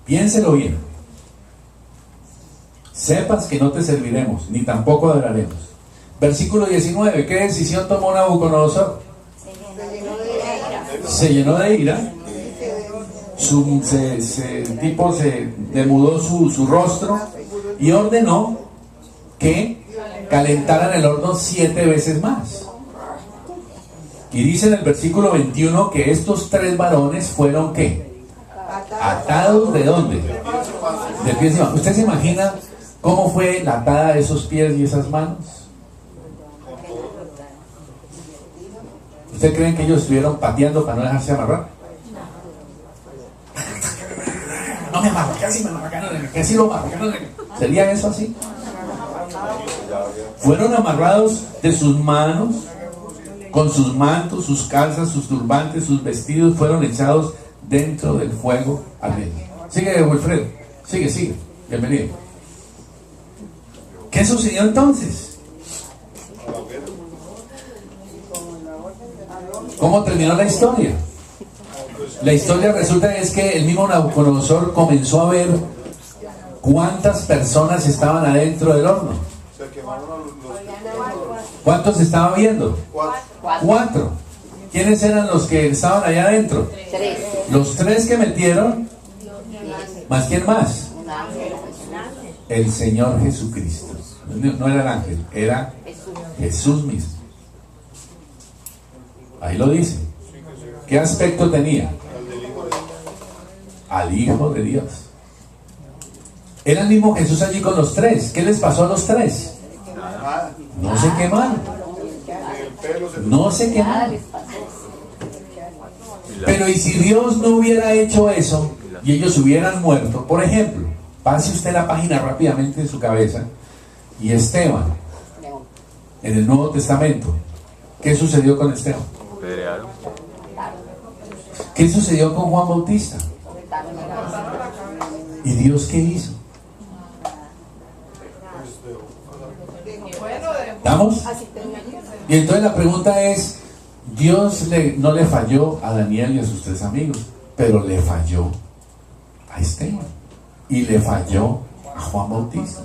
Piénselo bien. Sepas que no te serviremos, ni tampoco adoraremos. Versículo 19. ¿Qué decisión tomó Nabucodonosor? Se llenó de ira. El tipo se demudó su rostro y ordenó que calentaran el horno 7 veces más. Y dice en el versículo 21 que estos 3 varones fueron ¿qué? Atados ¿de dónde? De pies y manos. ¿Usted se imagina cómo fue la atada de esos pies y esas manos? ¿Usted creen que ellos estuvieron pateando para no dejarse amarrar? No me amarro, casi me amarro, casi lo amarro. ¿Sería eso así? Fueron amarrados de sus manos, con sus mantos, sus calzas, sus turbantes, sus vestidos, fueron echados dentro del fuego ardiendo. Sigue, Wilfredo, sigue, bienvenido. ¿Qué sucedió entonces? ¿Cómo terminó la historia? La historia resulta es que el mismo Nabucodonosor comenzó a ver cuántas personas estaban adentro del horno. ¿Cuántos estaban viendo? 4. ¿Quiénes eran los que estaban allá adentro? 3. Los 3 que metieron. ¿Más quién más? El Señor Jesucristo. No era el ángel, era Jesús mismo. Ahí lo dice. ¿Qué aspecto tenía? Al Hijo de Dios. Era el mismo Jesús allí con los 3. ¿Qué les pasó a los 3? No se quemaron. No se quemaron. Pero ¿y si Dios no hubiera hecho eso y ellos hubieran muerto? Por ejemplo, pase usted la página rápidamente en su cabeza y Esteban, en el Nuevo Testamento, ¿qué sucedió con Esteban? ¿Qué sucedió con Juan Bautista? ¿Y Dios qué hizo? ¿Estamos? Y entonces la pregunta es, Dios no le falló a Daniel y a sus 3 amigos, pero le falló a Esteban, y le falló a Juan Bautista,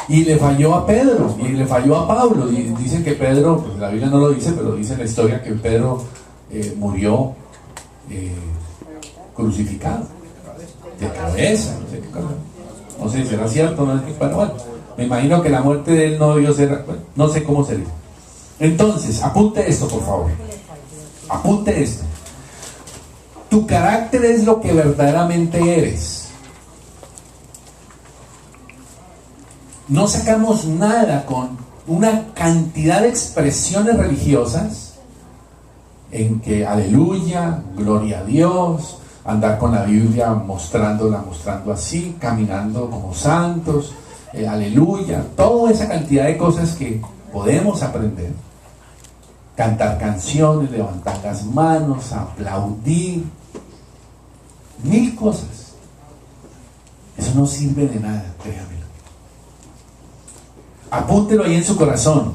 y le falló a Pedro, y le falló a Pablo. Y dicen que Pedro, pues la Biblia no lo dice, pero dice en la historia que Pedro murió crucificado de cabeza, no sé qué cosa. No sé si será cierto, no es que, bueno, me imagino que la muerte de él no debió ser, bueno, no sé cómo sería. Entonces, apunte esto, por favor. Apunte esto. Tu carácter es lo que verdaderamente eres. No sacamos nada con una cantidad de expresiones religiosas en que aleluya, gloria a Dios, andar con la Biblia mostrando así, caminando como santos, aleluya, toda esa cantidad de cosas que podemos aprender. Cantar canciones, levantar las manos, aplaudir, 1000 cosas. Eso no sirve de nada, créanmelo. Apúntelo ahí en su corazón.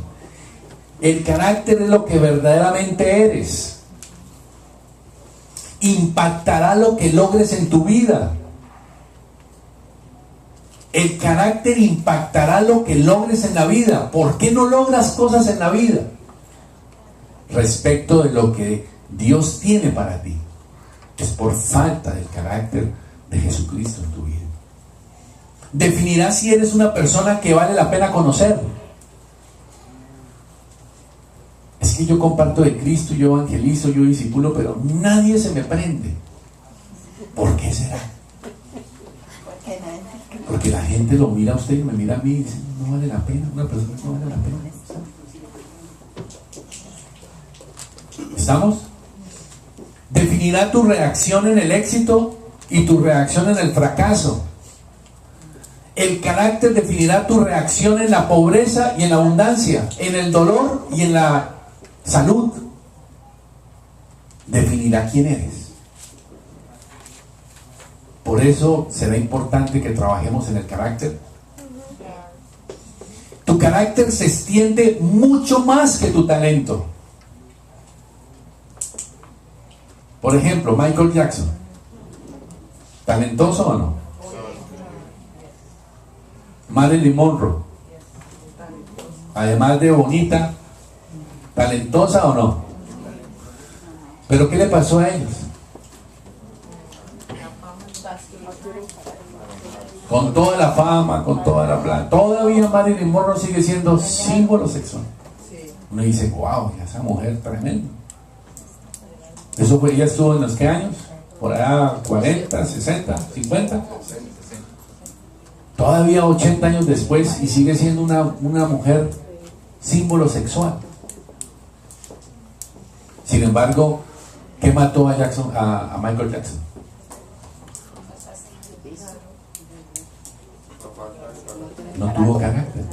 El carácter es lo que verdaderamente eres. Impactará lo que logres en tu vida. El carácter impactará lo que logres en la vida. ¿Por qué no logras cosas en la vida? Respecto de lo que Dios tiene para ti. Es por falta del carácter de Jesucristo en tu vida. Definirá si eres una persona que vale la pena conocer. Es que yo comparto de Cristo, yo evangelizo, yo discipulo, pero nadie se me prende. ¿Por qué será? Porque la gente lo mira a usted y me mira a mí y dice, no vale la pena, una persona no vale la pena. ¿Estamos? Definirá tu reacción en el éxito y tu reacción en el fracaso. El carácter definirá tu reacción en la pobreza y en la abundancia, en el dolor y en la salud. Definirá quién eres. Por eso será importante que trabajemos en el carácter. Tu carácter se extiende mucho más que tu talento. Por ejemplo, Michael Jackson. ¿Talentoso o no? Marilyn Monroe. Además de bonita, ¿talentosa o no? ¿Pero qué le pasó a ellos? Con toda la fama, con toda la plata, todavía Marilyn Monroe sigue siendo símbolo sexual. Uno dice, wow, esa mujer tremenda. Eso fue, ella estuvo en los ¿qué años? Por allá 40, 60, 50. Todavía 80 años después y sigue siendo una mujer símbolo sexual. Sin embargo, ¿qué mató a Michael Jackson? No tuvo carácter.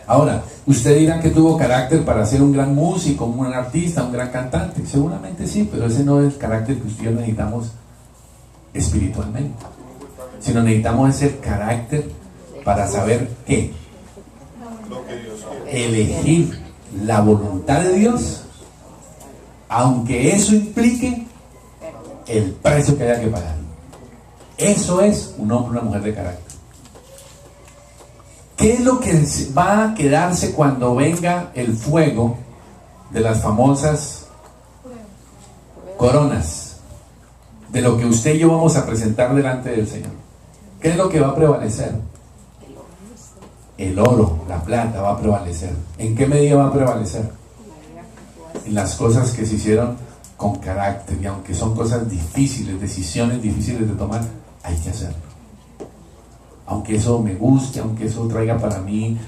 Ahora, usted dirá que tuvo carácter para ser un gran músico, un gran artista, un gran cantante. Seguramente sí, pero ese no es el carácter que usted y yo necesitamos espiritualmente. Sino necesitamos ese carácter para saber qué. Elegir la voluntad de Dios, aunque eso implique el precio que haya que pagar. Eso es un hombre, una mujer de carácter. ¿Qué es lo que va a quedarse cuando venga el fuego de las famosas coronas? De lo que usted y yo vamos a presentar delante del Señor. ¿Qué es lo que va a prevalecer? El oro, la plata va a prevalecer. ¿En qué medida va a prevalecer? En las cosas que se hicieron con carácter. Y aunque son cosas difíciles, decisiones difíciles de tomar, hay que hacerlo. Aunque eso me guste, aunque eso traiga para mí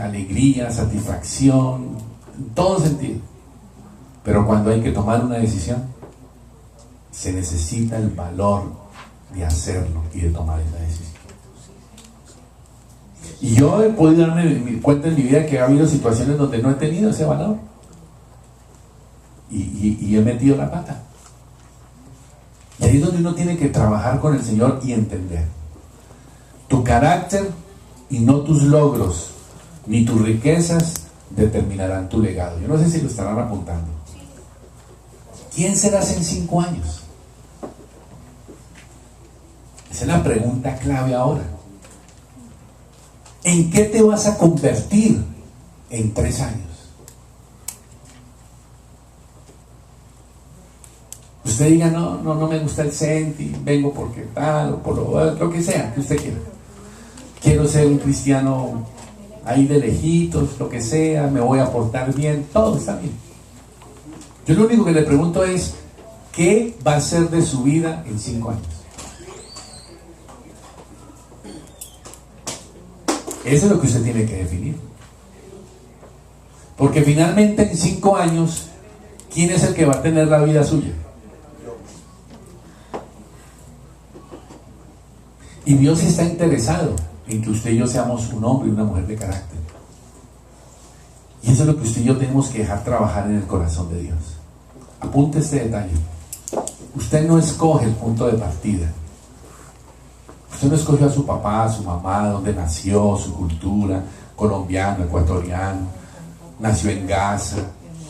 alegría, satisfacción, en todo sentido. Pero cuando hay que tomar una decisión, se necesita el valor de hacerlo y de tomar esa decisión. Y yo he podido darme cuenta en mi vida que ha habido situaciones donde no he tenido ese valor. Y he metido la pata. Y ahí es donde uno tiene que trabajar con el Señor y entender. Tu carácter y no tus logros, ni tus riquezas determinarán tu legado. Yo no sé si lo estarán apuntando. ¿Quién serás en 5 años? Esa es la pregunta clave ahora. ¿En qué te vas a convertir en 3 años? Usted diga, no me gusta el senti, vengo porque tal, o por lo que sea, que usted quiera. Quiero ser un cristiano ahí de lejitos, lo que sea, me voy a portar bien, todo está bien. Yo lo único que le pregunto es, ¿qué va a ser de su vida en 5 años? Eso es lo que usted tiene que definir. Porque finalmente en 5 años, ¿quién es el que va a tener la vida suya? Y Dios está interesado en que usted y yo seamos un hombre y una mujer de carácter. Y eso es lo que usted y yo tenemos que dejar trabajar en el corazón de Dios. Apunte este detalle. Usted no escoge el punto de partida. Usted no escogió a su papá, a su mamá, dónde nació, su cultura, colombiano, ecuatoriano. Nació en Gaza,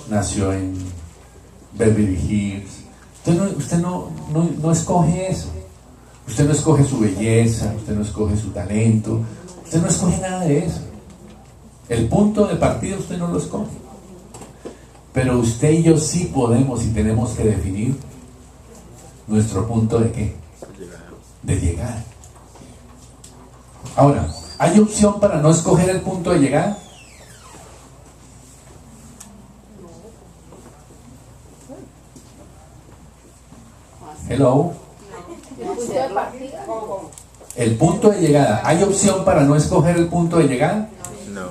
nació en Beverly Hills. Usted no escoge eso. Usted no escoge su belleza, usted no escoge su talento, usted no escoge nada de eso. El punto de partida usted no lo escoge. Pero usted y yo sí podemos y tenemos que definir nuestro punto de ¿qué? De llegar. Ahora, ¿hay opción para no escoger el punto de llegada? Hello. El punto de partida. El punto de llegada. ¿Hay opción para no escoger el punto de llegada? No.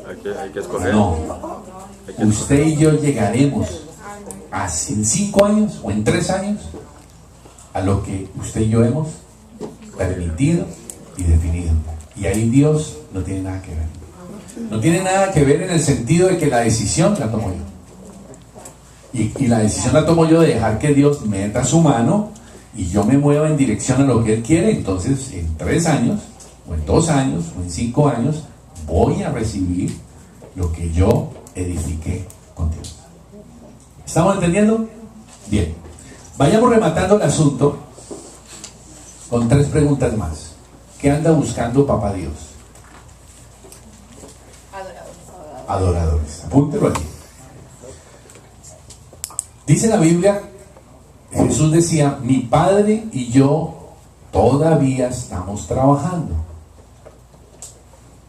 Hay que escoger. No. Hay que Usted y yo llegaremos en 5 años o en 3 años a lo que usted y yo hemos permitido y definido. Y ahí Dios no tiene nada que ver. No tiene nada que ver en el sentido de que la decisión la tomo yo. Y la decisión la tomo yo de dejar que Dios meta su mano y yo me mueva en dirección a lo que Él quiere. Entonces, en 3 años, o en 2 años, o en 5 años, voy a recibir lo que yo edifiqué con Dios. ¿Estamos entendiendo? Bien. Vayamos rematando el asunto con 3 preguntas más. ¿Qué anda buscando Papá Dios? Adoradores. Apúntelo aquí. Dice la Biblia, Jesús decía, mi Padre y yo todavía estamos trabajando.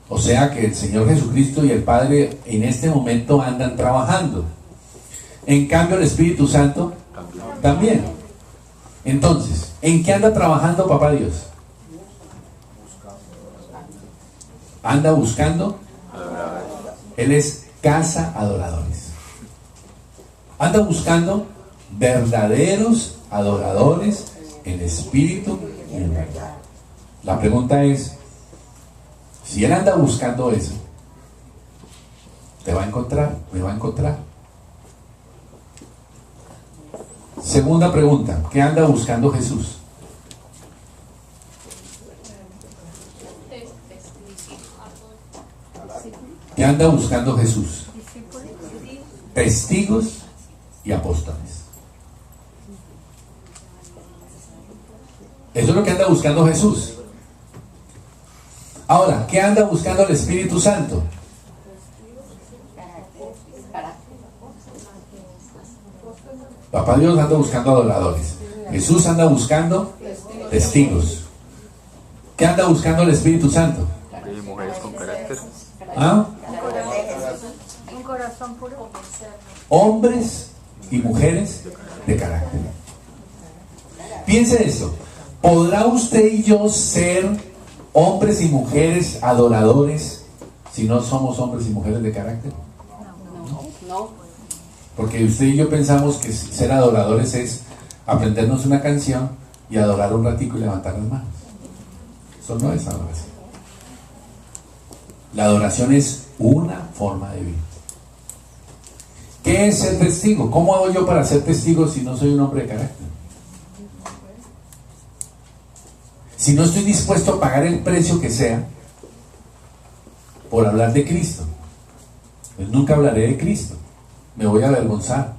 O sea que el Señor Jesucristo y el Padre en este momento andan trabajando. En cambio el Espíritu Santo también. Entonces, ¿en qué anda trabajando Papá Dios? Anda buscando. Él es casa adoradores. Anda buscando verdaderos adoradores en espíritu y en verdad. La pregunta es, si Él anda buscando eso, ¿te va a encontrar? ¿Me va a encontrar? Segunda pregunta, ¿qué anda buscando Jesús? ¿Qué anda buscando Jesús? Testigos y apóstoles. Eso es lo que anda buscando Jesús. Ahora, ¿qué anda buscando el Espíritu Santo? Papá Dios anda buscando adoradores. Jesús anda buscando testigos. ¿Qué anda buscando el Espíritu Santo? Y mujeres con carácter. ¿Ah? Un corazón puro. Hombres y mujeres de carácter. Piense esto. ¿Podrá usted y yo ser hombres y mujeres adoradores si no somos hombres y mujeres de carácter? No. Porque usted y yo pensamos que ser adoradores es aprendernos una canción y adorar un ratico y levantar las manos. Eso no es adoración. La adoración es una forma de vida. ¿Qué es ser testigo? ¿Cómo hago yo para ser testigo si no soy un hombre de carácter? Si no estoy dispuesto a pagar el precio que sea por hablar de Cristo, pues nunca hablaré de Cristo. Me voy a avergonzar.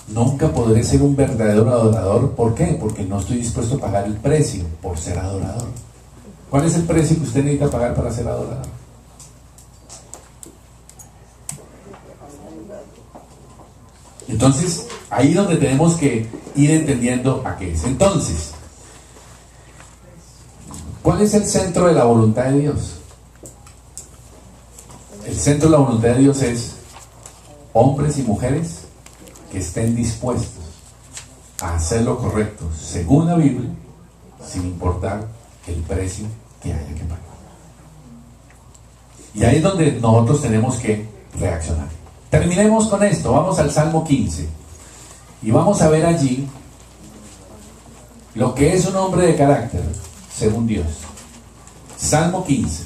Nunca podré ser un verdadero adorador. ¿Por qué? Porque no estoy dispuesto a pagar el precio por ser adorador. ¿Cuál es el precio que usted necesita pagar para ser adorador? Entonces, ahí es donde tenemos que ir entendiendo a qué es. Entonces, ¿cuál es el centro de la voluntad de Dios? El centro de la voluntad de Dios es hombres y mujeres que estén dispuestos a hacer lo correcto según la Biblia, sin importar el precio que haya que pagar. Y ahí es donde nosotros tenemos que reaccionar. Terminemos con esto. Vamos al Salmo 15 y vamos a ver allí lo que es un hombre de carácter según Dios. Salmo 15.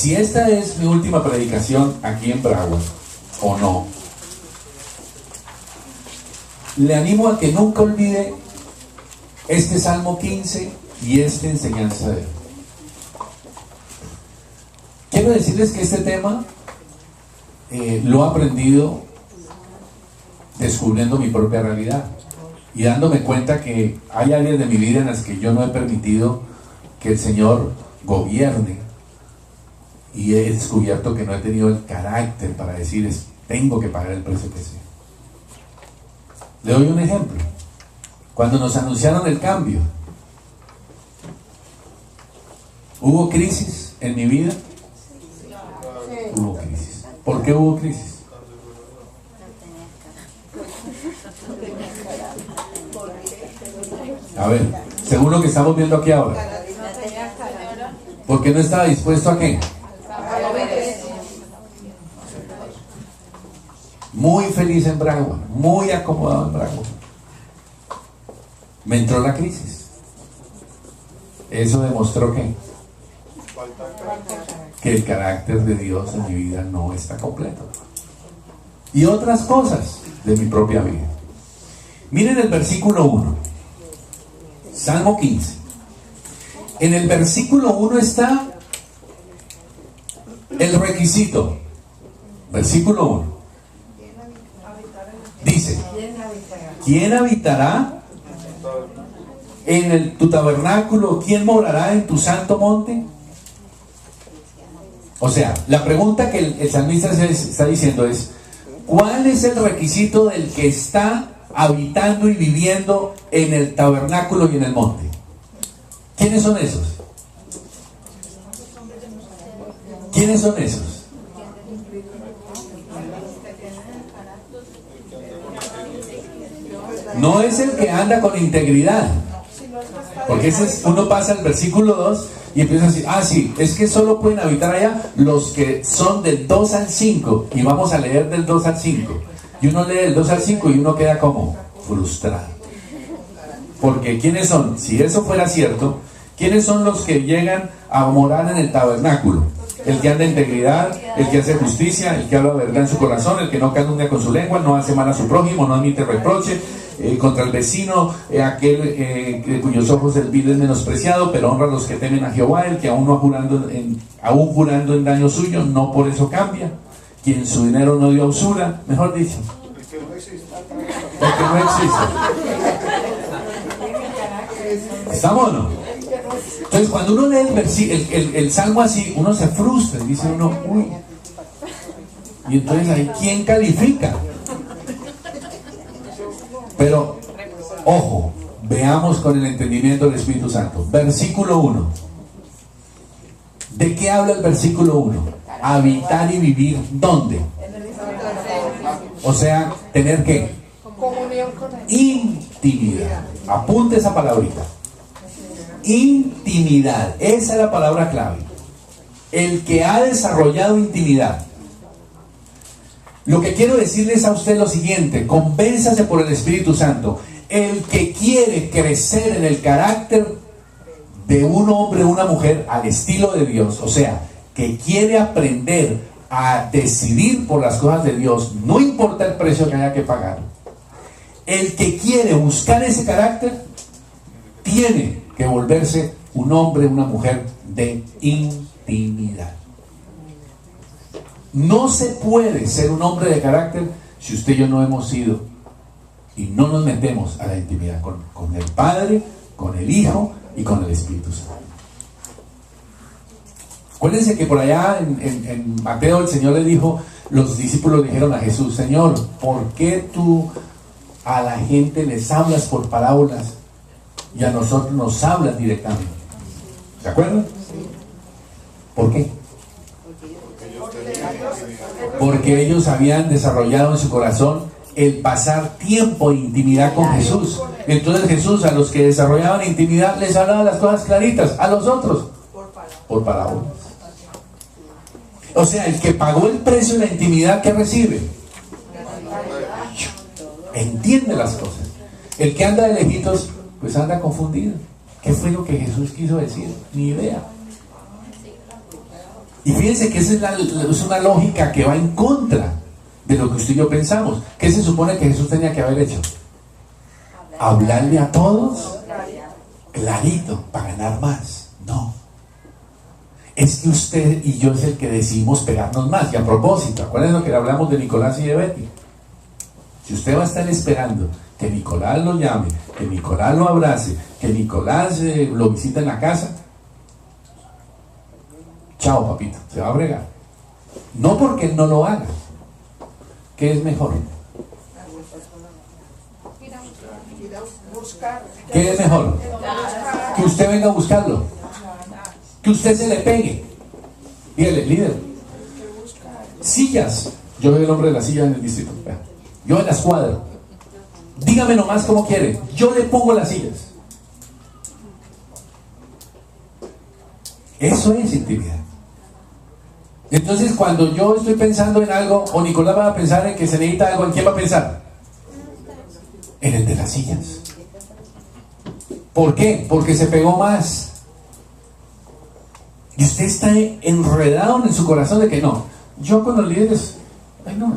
Si esta es mi última predicación aquí en Broward, o no, le animo a que nunca olvide este Salmo 15 y esta enseñanza de él. Quiero decirles que este tema lo he aprendido descubriendo mi propia realidad y dándome cuenta que hay áreas de mi vida en las que yo no he permitido que el Señor gobierne, y he descubierto que no he tenido el carácter para decir tengo que pagar el precio que sea. Le doy un ejemplo. Cuando nos anunciaron el cambio, ¿hubo crisis en mi vida? Hubo crisis. ¿Por qué hubo crisis? A ver, según lo que estamos viendo aquí ahora, ¿por qué no estaba dispuesto a qué? Muy feliz en Bragua, muy acomodado en Bragua. Me entró la crisis. Eso demostró que el carácter de Dios en mi vida no está completo. Y otras cosas de mi propia vida. Miren el versículo 1, Salmo 15. En el versículo 1 está el requisito. Versículo 1 dice: ¿quién habitará en tu tabernáculo? ¿Quién morará en tu santo monte? O sea, la pregunta que el salmista está diciendo es: ¿cuál es el requisito del que está habitando y viviendo en el tabernáculo y en el monte? ¿Quiénes son esos? ¿Quiénes son esos? No es el que anda con integridad, porque uno pasa el versículo 2 y empieza a decir: ah, sí, es que solo pueden habitar allá los que son del 2 al 5, y vamos a leer del 2 al 5, y uno lee del 2 al 5 y uno queda como frustrado, porque ¿quiénes son? Si eso fuera cierto, ¿quiénes son los que llegan a morar en el tabernáculo? El que anda en integridad, el que hace justicia, el que habla verdad en su corazón, el que no calumnia con su lengua, no hace mal a su prójimo, no admite reproche contra el vecino, aquel cuyos ojos el vil es menospreciado, pero honra a los que temen a Jehová, el que aún jurando en daño suyo, no por eso cambia, quien su dinero no dio a usura, mejor dicho, el que no existe. ¿Estamos o no? Entonces, cuando uno lee el salmo así, uno se frustra y dice uno: uy. Y entonces ahí, ¿quién califica? Pero, ojo, veamos con el entendimiento del Espíritu Santo. Versículo 1. ¿De qué habla el versículo 1? Habitar y vivir, ¿dónde? O sea, ¿tener qué? Comunión con él. Intimidad. Apunte esa palabrita. Intimidad, esa es la palabra clave. El que ha desarrollado intimidad. Lo que quiero decirles a usted es lo siguiente: convénzase por el Espíritu Santo. El que quiere crecer en el carácter de un hombre o una mujer al estilo de Dios, o sea, que quiere aprender a decidir por las cosas de Dios, no importa el precio que haya que pagar, el que quiere buscar ese carácter tiene que volverse un hombre, una mujer de intimidad. No se puede ser un hombre de carácter si usted y yo no hemos sido y no nos metemos a la intimidad con el Padre, con el Hijo y con el Espíritu Santo. Acuérdense que por allá en Mateo el Señor le dijo, los discípulos dijeron a Jesús: Señor, ¿por qué tú a la gente les hablas por parábolas y a nosotros nos hablas directamente? ¿Se acuerdan? ¿Por qué? Porque ellos habían desarrollado en su corazón el pasar tiempo de intimidad con Jesús. Entonces Jesús a los que desarrollaban intimidad les hablaba las cosas claritas, a los otros por parábolas. O sea, el que pagó el precio de la intimidad, ¿qué recibe? Entiende las cosas. El que anda de lejitos, pues anda confundido. ¿Qué fue lo que Jesús quiso decir? Ni idea. Y fíjense que esa es una lógica que va en contra de lo que usted y yo pensamos. ¿Qué se supone que Jesús tenía que haber hecho? Hablarle a todos clarito para ganar más. No. Es que usted y yo es el que decidimos pegarnos más. Y a propósito, acuérdense lo que hablamos de Nicolás y de Betty. Si usted va a estar esperando que Nicolás lo llame, que Nicolás lo abrace, que Nicolás lo visite en la casa, chao papito, se va a bregar. No porque él no lo haga. ¿Qué es mejor? ¿Qué es mejor? Que usted venga a buscarlo, que usted se le pegue. Dígale, líder, sillas. Yo soy el hombre de las sillas en el distrito. Yo en la escuadra. Dígame nomás cómo quiere. Yo le pongo las sillas. Eso es intimidad. Entonces, cuando yo estoy pensando en algo, o Nicolás va a pensar en que se necesita algo, ¿en quién va a pensar? En el de las sillas. ¿Por qué? Porque se pegó más. Y usted está enredado en su corazón de que no. Yo con los líderes, ay no,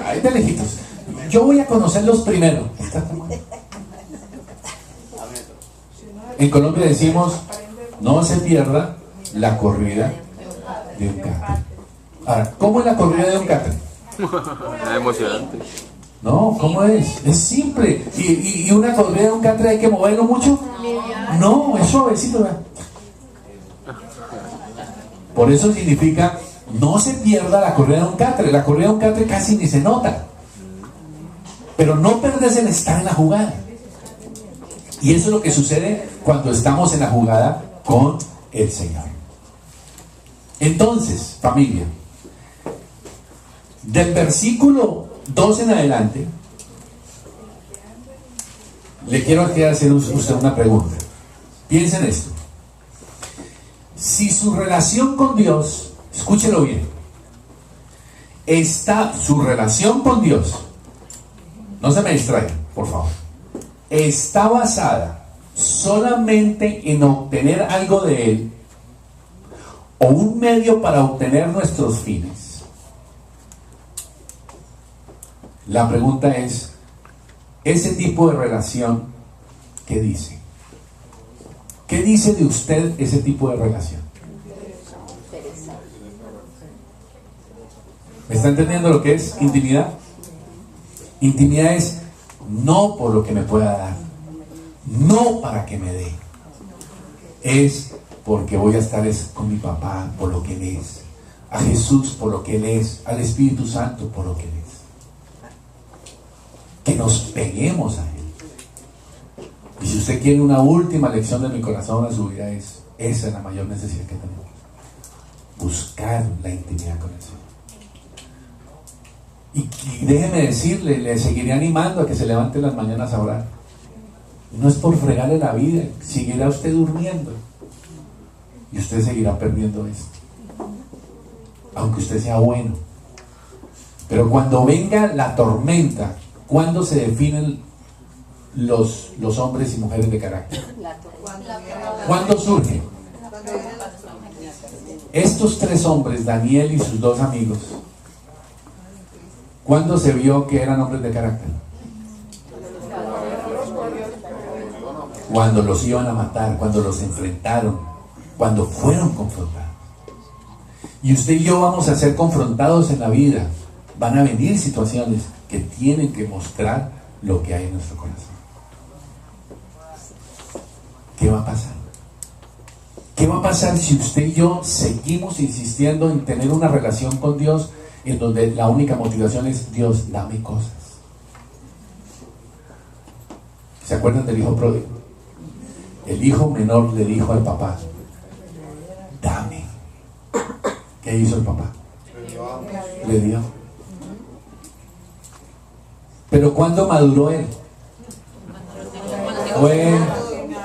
ay de lejitos. Yo voy a conocerlos primero. En Colombia decimos, no se pierda la corrida de un catre. Ahora, ¿cómo es la corrida de un catre? Es emocionante. No, ¿cómo es? Es simple. ¿Y una corrida de un catre hay que moverlo mucho? No, es suavecito, ¿verdad? Por eso significa, no se pierda la corrida de un catre. La corrida de un catre casi ni se nota. Pero no perderse en estar en la jugada. Y eso es lo que sucede cuando estamos en la jugada con el Señor. Entonces, familia, del versículo 2 en adelante, le quiero aquí hacer usted una pregunta. Piensen esto. Si su relación con Dios, escúchelo bien, su relación con Dios, no se me distraigan, por favor, está basada solamente en obtener algo de Él, o un medio para obtener nuestros fines, la pregunta es, ese tipo de relación, ¿qué dice? ¿Qué dice de usted ese tipo de relación? ¿Me está entendiendo lo que es intimidad? Intimidad es no por lo que me pueda dar, no para que me dé, es porque voy a estar con mi papá por lo que Él es, a Jesús por lo que Él es, al Espíritu Santo por lo que Él es. Que nos peguemos a Él. Y si usted quiere una última lección de mi corazón a su vida, esa es la mayor necesidad que tenemos. Buscar la intimidad con el Señor. Y déjeme decirle, le seguiré animando a que se levante en las mañanas a orar. No es por fregarle la vida, seguirá usted durmiendo. Y usted seguirá perdiendo esto. Aunque usted sea bueno. Pero cuando venga la tormenta, ¿cuándo se definen los hombres y mujeres de carácter? ¿Cuándo surge? Estos tres hombres, Daniel y sus dos amigos, ¿cuándo se vio que eran hombres de carácter? Cuando los iban a matar, cuando los enfrentaron, cuando fueron confrontados. Y usted y yo vamos a ser confrontados en la vida. Van a venir situaciones que tienen que mostrar lo que hay en nuestro corazón. ¿Qué va a pasar? ¿Qué va a pasar si usted y yo seguimos insistiendo en tener una relación con Dios en donde la única motivación es Dios, dame cosas? ¿Se acuerdan del hijo pródigo? El hijo menor le dijo al papá, dame. ¿Qué hizo el papá? Le dio. Pero ¿cuándo maduró él?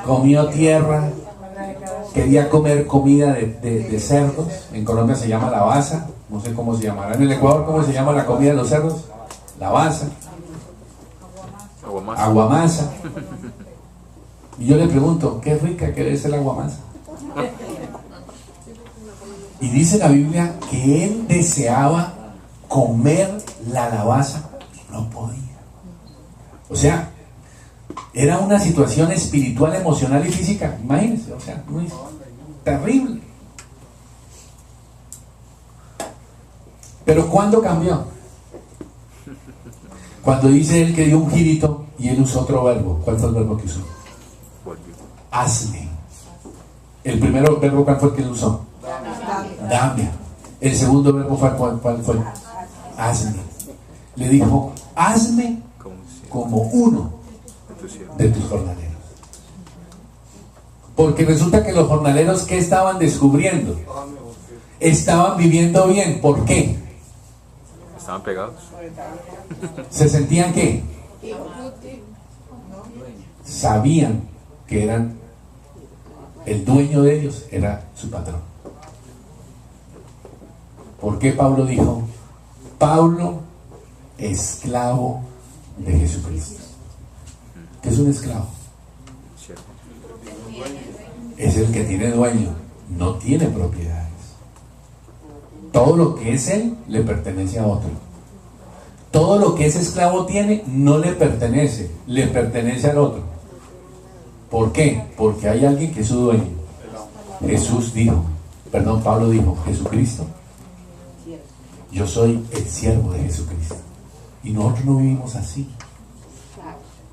Comió tierra, quería comer comida de cerdos. En Colombia se llama la baza, no sé cómo se llamará. En el Ecuador, ¿cómo se llama la comida de los cerdos? La baza. Aguamasa. Y yo le pregunto, ¿qué rica que debe ser la aguamasa? Y dice la Biblia que él deseaba comer la lavaza, no podía. O sea, era una situación espiritual, emocional y física, imagínense, o sea, muy terrible. Pero ¿cuándo cambió? Cuando dice él que dio un girito y él usó otro verbo. ¿Cuál fue el verbo que usó? Hazme. El primer verbo, ¿cuál fue el que él usó? Dame. El segundo verbo, ¿cuál fue? Hazme. Le dijo, hazme como uno de tus jornaleros. Porque resulta que los jornaleros, ¿qué estaban descubriendo? Estaban viviendo bien. ¿Por qué? Estaban pegados. ¿Se sentían qué? Sabían que eran el dueño de ellos, era su patrón. ¿Por qué Pablo dijo? Pablo, esclavo de Jesucristo. ¿Qué es un esclavo? Es el que tiene dueño, no tiene propiedades. Todo lo que es él le pertenece a otro. Todo lo que ese esclavo tiene no le pertenece, le pertenece al otro. ¿Por qué? Porque hay alguien que es su dueño. Pablo dijo, Jesucristo, yo soy el siervo de Jesucristo. Y nosotros no vivimos así.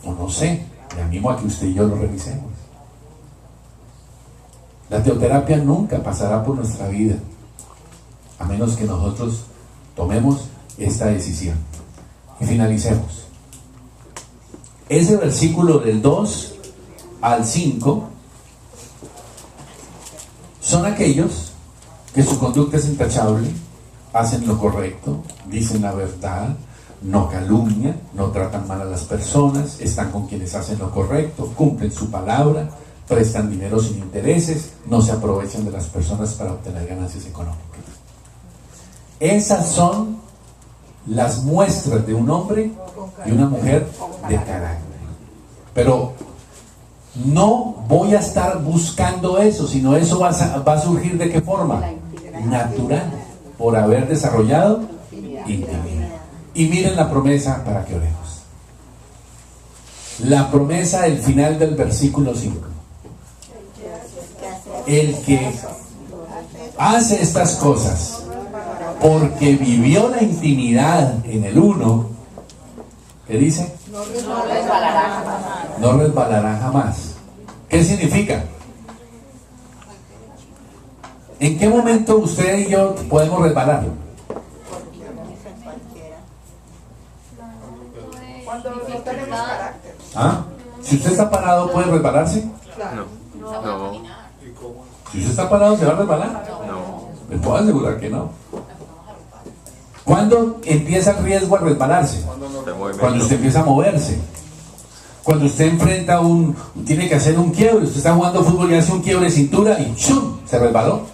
O no sé, le animo a que usted y yo lo revisemos. La teoterapia nunca pasará por nuestra vida, a menos que nosotros tomemos esta decisión. Y finalicemos. Ese versículo del 2 al 5 son aquellos que su conducta es intachable, hacen lo correcto, dicen la verdad, no calumnian, no tratan mal a las personas, están con quienes hacen lo correcto, cumplen su palabra, prestan dinero sin intereses, no se aprovechan de las personas para obtener ganancias económicas. Esas son las muestras de un hombre y una mujer de carácter. Pero no voy a estar buscando eso, sino eso va a surgir ¿de qué forma? Natural, por haber desarrollado intimidad. Y miren la promesa para que oremos. La promesa del final del versículo 5. El que hace estas cosas porque vivió la intimidad en el 1, ¿qué dice? No resbalará jamás. ¿Qué significa? ¿En qué momento usted y yo podemos resbalar? Cuando no tenemos carácter. ¿Ah? Si usted está parado, ¿puede resbalarse? No. Si usted está parado, ¿se va a resbalar? No. Me puedo asegurar que no. ¿Cuándo empieza el riesgo a resbalarse? Cuando usted empieza a moverse. Cuando usted enfrenta tiene que hacer un quiebre. Usted está jugando fútbol y hace un quiebre de cintura y ¡chum! Se resbaló.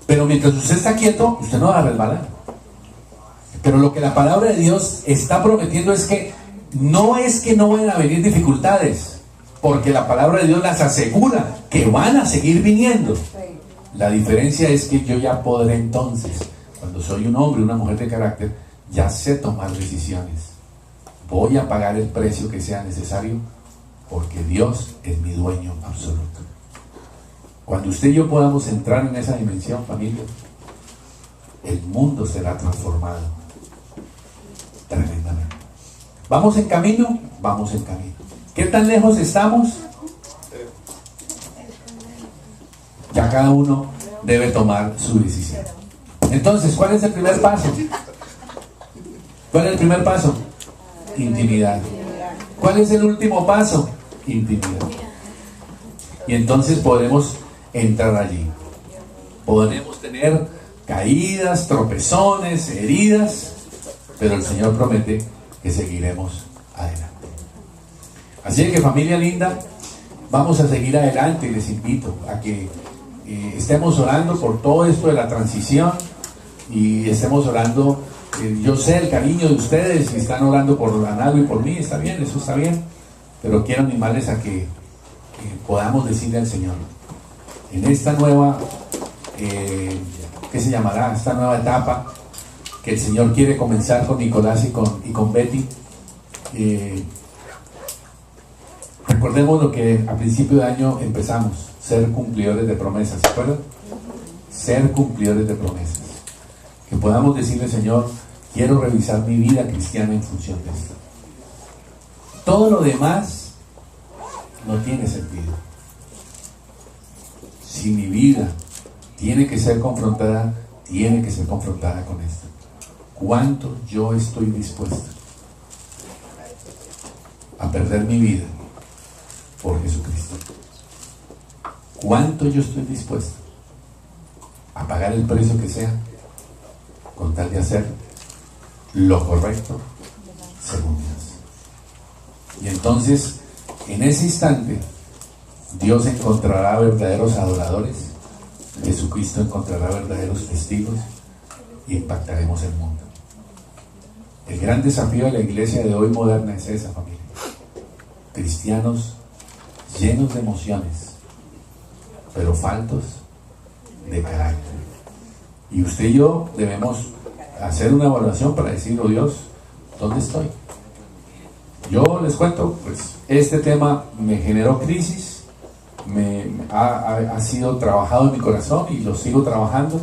Pero mientras usted está quieto, usted no va a resbalar. Pero lo que la palabra de Dios está prometiendo es que no vayan a venir dificultades, porque la palabra de Dios las asegura que van a seguir viniendo. La diferencia es que yo ya podré entonces, cuando soy un hombre, una mujer de carácter, ya sé tomar decisiones. Voy a pagar el precio que sea necesario, porque Dios es mi dueño absoluto. Cuando usted y yo podamos entrar en esa dimensión, familia, el mundo será transformado tremendamente. ¿Vamos en camino? Vamos en camino. ¿Qué tan lejos estamos? Ya cada uno debe tomar su decisión. Entonces, ¿cuál es el primer paso? ¿Cuál es el primer paso? Intimidad. ¿Cuál es el último paso? Intimidad. Y entonces podremos entrar allí. Podremos tener caídas, tropezones, heridas, pero el Señor promete que seguiremos adelante. Así que, familia linda, vamos a seguir adelante y les invito a que estemos orando por todo esto de la transición y estemos orando. Yo sé el cariño de ustedes y están orando por Analo y por mí, está bien, eso está bien, pero quiero animarles a que podamos decirle al Señor: en esta nueva, ¿qué se llamará? Esta nueva etapa que el Señor quiere comenzar con Nicolás y con Betty. Recordemos lo que a principio de año empezamos, ser cumplidores de promesas, ¿se acuerdan? Ser cumplidores de promesas. Que podamos decirle, Señor, quiero revisar mi vida cristiana en función de esto. Todo lo demás no tiene sentido. Si mi vida tiene que ser confrontada con esto. ¿Cuánto yo estoy dispuesto a perder mi vida por Jesucristo? ¿Cuánto yo estoy dispuesto a pagar el precio que sea con tal de hacer lo correcto según Dios? Y entonces, en ese instante, Dios encontrará verdaderos adoradores, Jesucristo encontrará verdaderos testigos y impactaremos el mundo. El gran desafío de la iglesia de hoy moderna es esa, familia. Cristianos llenos de emociones, pero faltos de carácter. Y usted y yo debemos hacer una evaluación para decir, oh Dios, ¿dónde estoy? Yo les cuento, pues este tema me generó crisis, ha sido trabajado en mi corazón y lo sigo trabajando,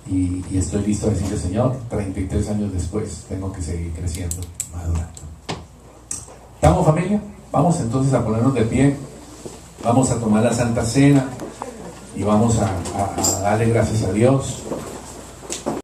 y estoy listo a decirle, Señor, 33 años después tengo que seguir creciendo, madurando. ¿Estamos, familia? Vamos entonces a ponernos de pie, vamos a tomar la Santa Cena y vamos a darle gracias a Dios.